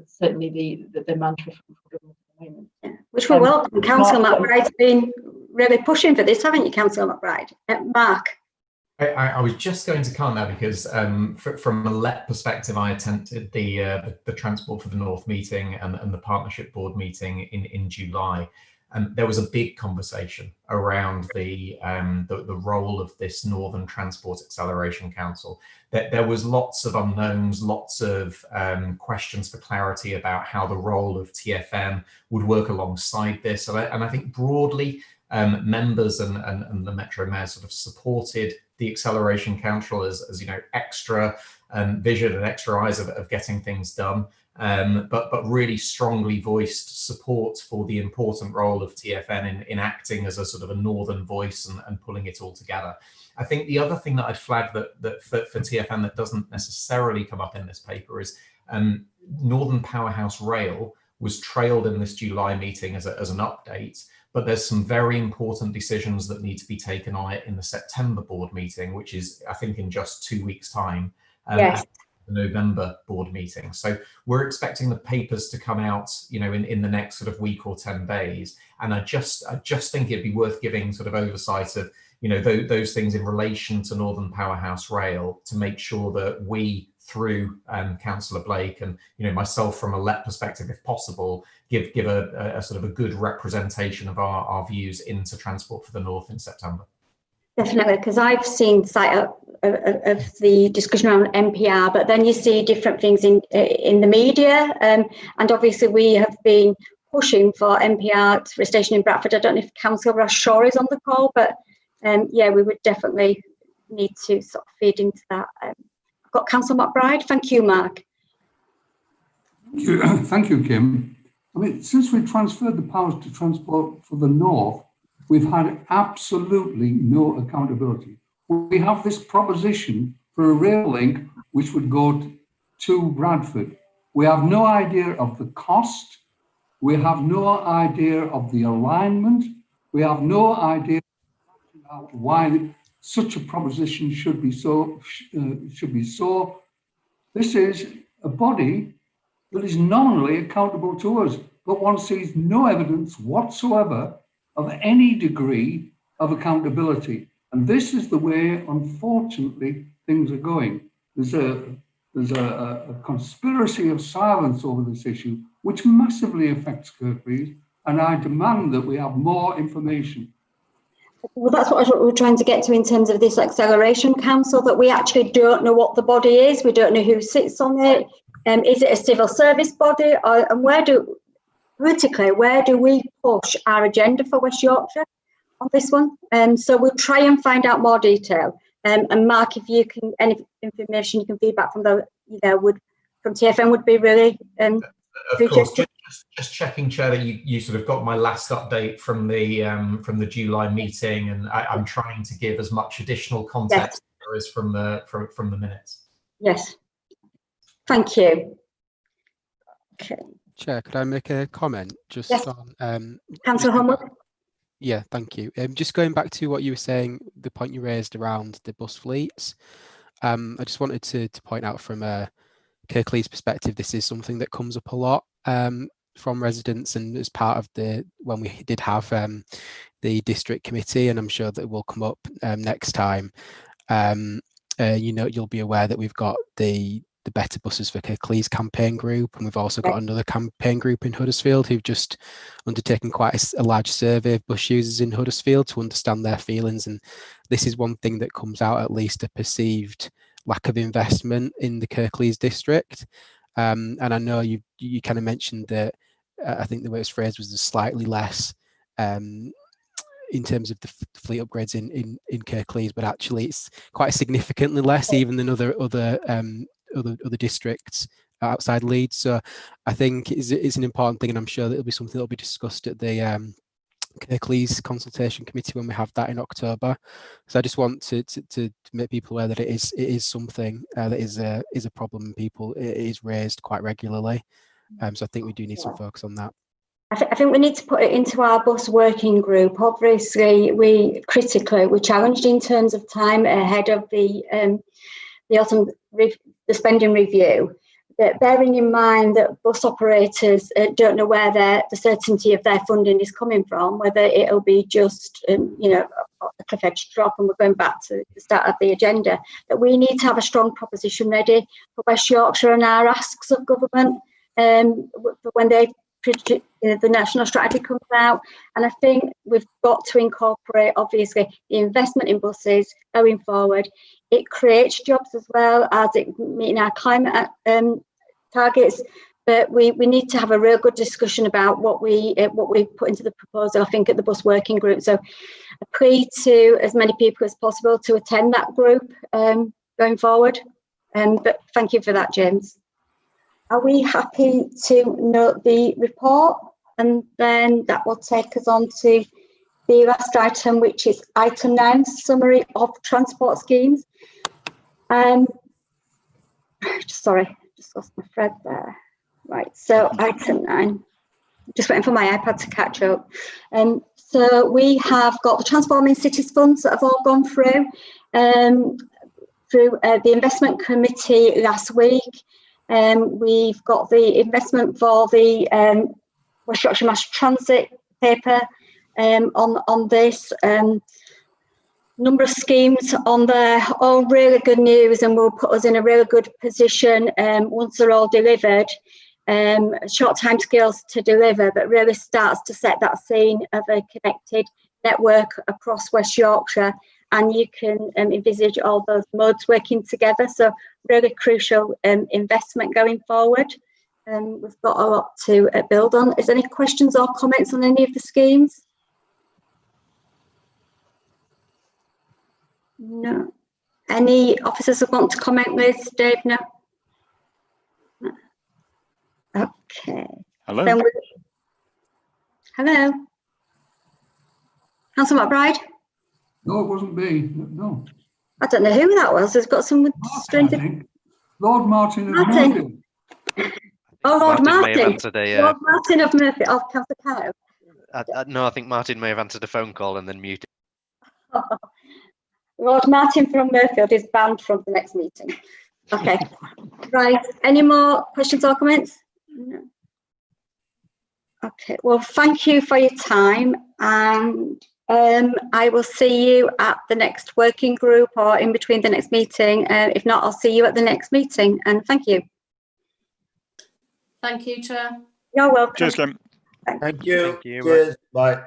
certainly the mantra for government at the moment. Which we welcome. Council Matt Wright's been really pushing for this, haven't you, Councillor McBride? Mark. I was just going to comment there because from a LEP perspective, I attended the Transport for the North meeting and the Partnership Board meeting in July. And there was a big conversation around the role of this Northern Transport Acceleration Council. There was lots of unknowns, lots of questions for clarity about how the role of TfN would work alongside this. And I think broadly, members and the Metro Mayor sort of supported the Acceleration Council as you know, extra vision and extra eyes of getting things done. But really strongly voiced support for the important role of TfN in acting as a sort of a northern voice and pulling it all together. I think the other thing that I'd flag that for TfN that doesn't necessarily come up in this paper is Northern Powerhouse Rail was trailed in this July meeting as an update, but there's some very important decisions that need to be taken on it in the September board meeting, which is, I think, in just 2 weeks' time. Yes. The November board meeting. So we're expecting the papers to come out, you know, in the next sort of week or 10 days. And I just think it'd be worth giving sort of oversight of, you know, those things in relation to Northern Powerhouse Rail to make sure that we, through Councillor Blake and, you know, myself from a LEP perspective, if possible, give a sort of a good representation of our views into Transport for the North in September. Definitely, because I've seen sight of the discussion around NPR, but then you see different things in the media, and obviously we have been pushing for NPR for a station in Bradford. I don't know if Councillor Ross Shaw is on the call, but yeah, we would definitely need to sort of feed into that. I've got Councillor McBride. Thank you, Mark. Thank you, Kim. I mean, since we transferred the powers to Transport for the North, we've had absolutely no accountability. We have this proposition for a rail link which would go to Bradford. We have no idea of the cost. We have no idea of the alignment. We have no idea why such a proposition should be so. This is a body that is nominally accountable to us, but one sees no evidence whatsoever of any degree of accountability. And this is the way, unfortunately, things are going. There's a conspiracy of silence over this issue, which massively affects Kirklees, and I demand that we have more information. Well, that's what we're trying to get to in terms of this Acceleration Council, that we actually don't know what the body is. We don't know who sits on it. Is it a civil service body? And politically, where do we push our agenda for West Yorkshire on this one? So we'll try and find out more detail. And Mark, if you can, any information you can feedback from from TfN would be really of course. Just checking, Chair, that you sort of got my last update from the July meeting, and I'm trying to give as much additional context as from the minutes. Yes. Thank you. Okay. Chair, could I make a comment just on Councillor Homewood? Yeah, thank you. Just going back to what you were saying, the point you raised around the bus fleets, I just wanted to point out from a Kirklees perspective, this is something that comes up a lot from residents, and as part of when we did have the district committee, and I'm sure that will come up next time. You know, you'll be aware that we've got the Better Buses for Kirklees campaign group, and we've also got another campaign group in Huddersfield who've just undertaken quite a large survey of bus users in Huddersfield to understand their feelings. And this is one thing that comes out, at least a perceived lack of investment in the Kirklees district. And I know you kind of mentioned that, I think the way it's phrased was slightly less in terms of the fleet upgrades in Kirklees, but actually it's quite significantly less even than other districts outside Leeds. So I think it's an important thing, and I'm sure that it'll be something that'll be discussed at the Kirklees consultation committee when we have that in October. So I just want to make people aware that it is something that is a problem. It is raised quite regularly. So I think we do need some focus on that. I think we need to put it into our bus working group. Obviously, we're challenged in terms of time ahead of the autumn the spending review. that bearing in mind that bus operators don't know where the certainty of their funding is coming from, whether it'll be just, you know, a cliff edge drop, and we're going back to the start of the agenda, that we need to have a strong proposition ready for West Yorkshire and our asks of government when they the national strategy comes out. And I think we've got to incorporate, obviously, the investment in buses going forward. It creates jobs as well as it meeting our climate targets. But we need to have a real good discussion about what we put into the proposal, I think, at the bus working group. So a plea to as many people as possible to attend that group going forward. But thank you for that, James. Are we happy to note the report? And then that will take us on to the last item, which is item 9, summary of transport schemes. Sorry, just lost my thread there. Right, so item 9. Just waiting for my iPad to catch up. So we have got the Transforming Cities funds that have all gone through the investment committee last week. We've got the investment for the West Yorkshire Mass Transit paper on this. Number of schemes on there, all really good news, and will put us in a really good position once they're all delivered. Short time scales to deliver, but really starts to set that scene of a connected network across West Yorkshire, and you can envisage all those modes working together. So really crucial investment going forward. We've got a lot to build on. Is there any questions or comments on any of the schemes? No. Any officers that want to comment on this? Dave, no? Okay. Hello. Then hello. Councillor McBride? No, it wasn't me. No. I don't know who that was. There's got some strange. Lord Martin of Martin. Murphy. Oh, Lord Martin may have Martin. answered Lord Martin of Murphy. Oh, Councillor Kyle. No, I think Martin may have answered a phone call and then muted. Lord Martin from Murfield is banned from the next meeting. Okay. Right. Any more questions or comments? No. Okay. Well, thank you for your time, and I will see you at the next working group or in between the next meeting. If not, I'll see you at the next meeting. And thank you. Thank you, Chair. You're welcome. Cheers, Kim. Thank you. Thank you. Cheers. Bye.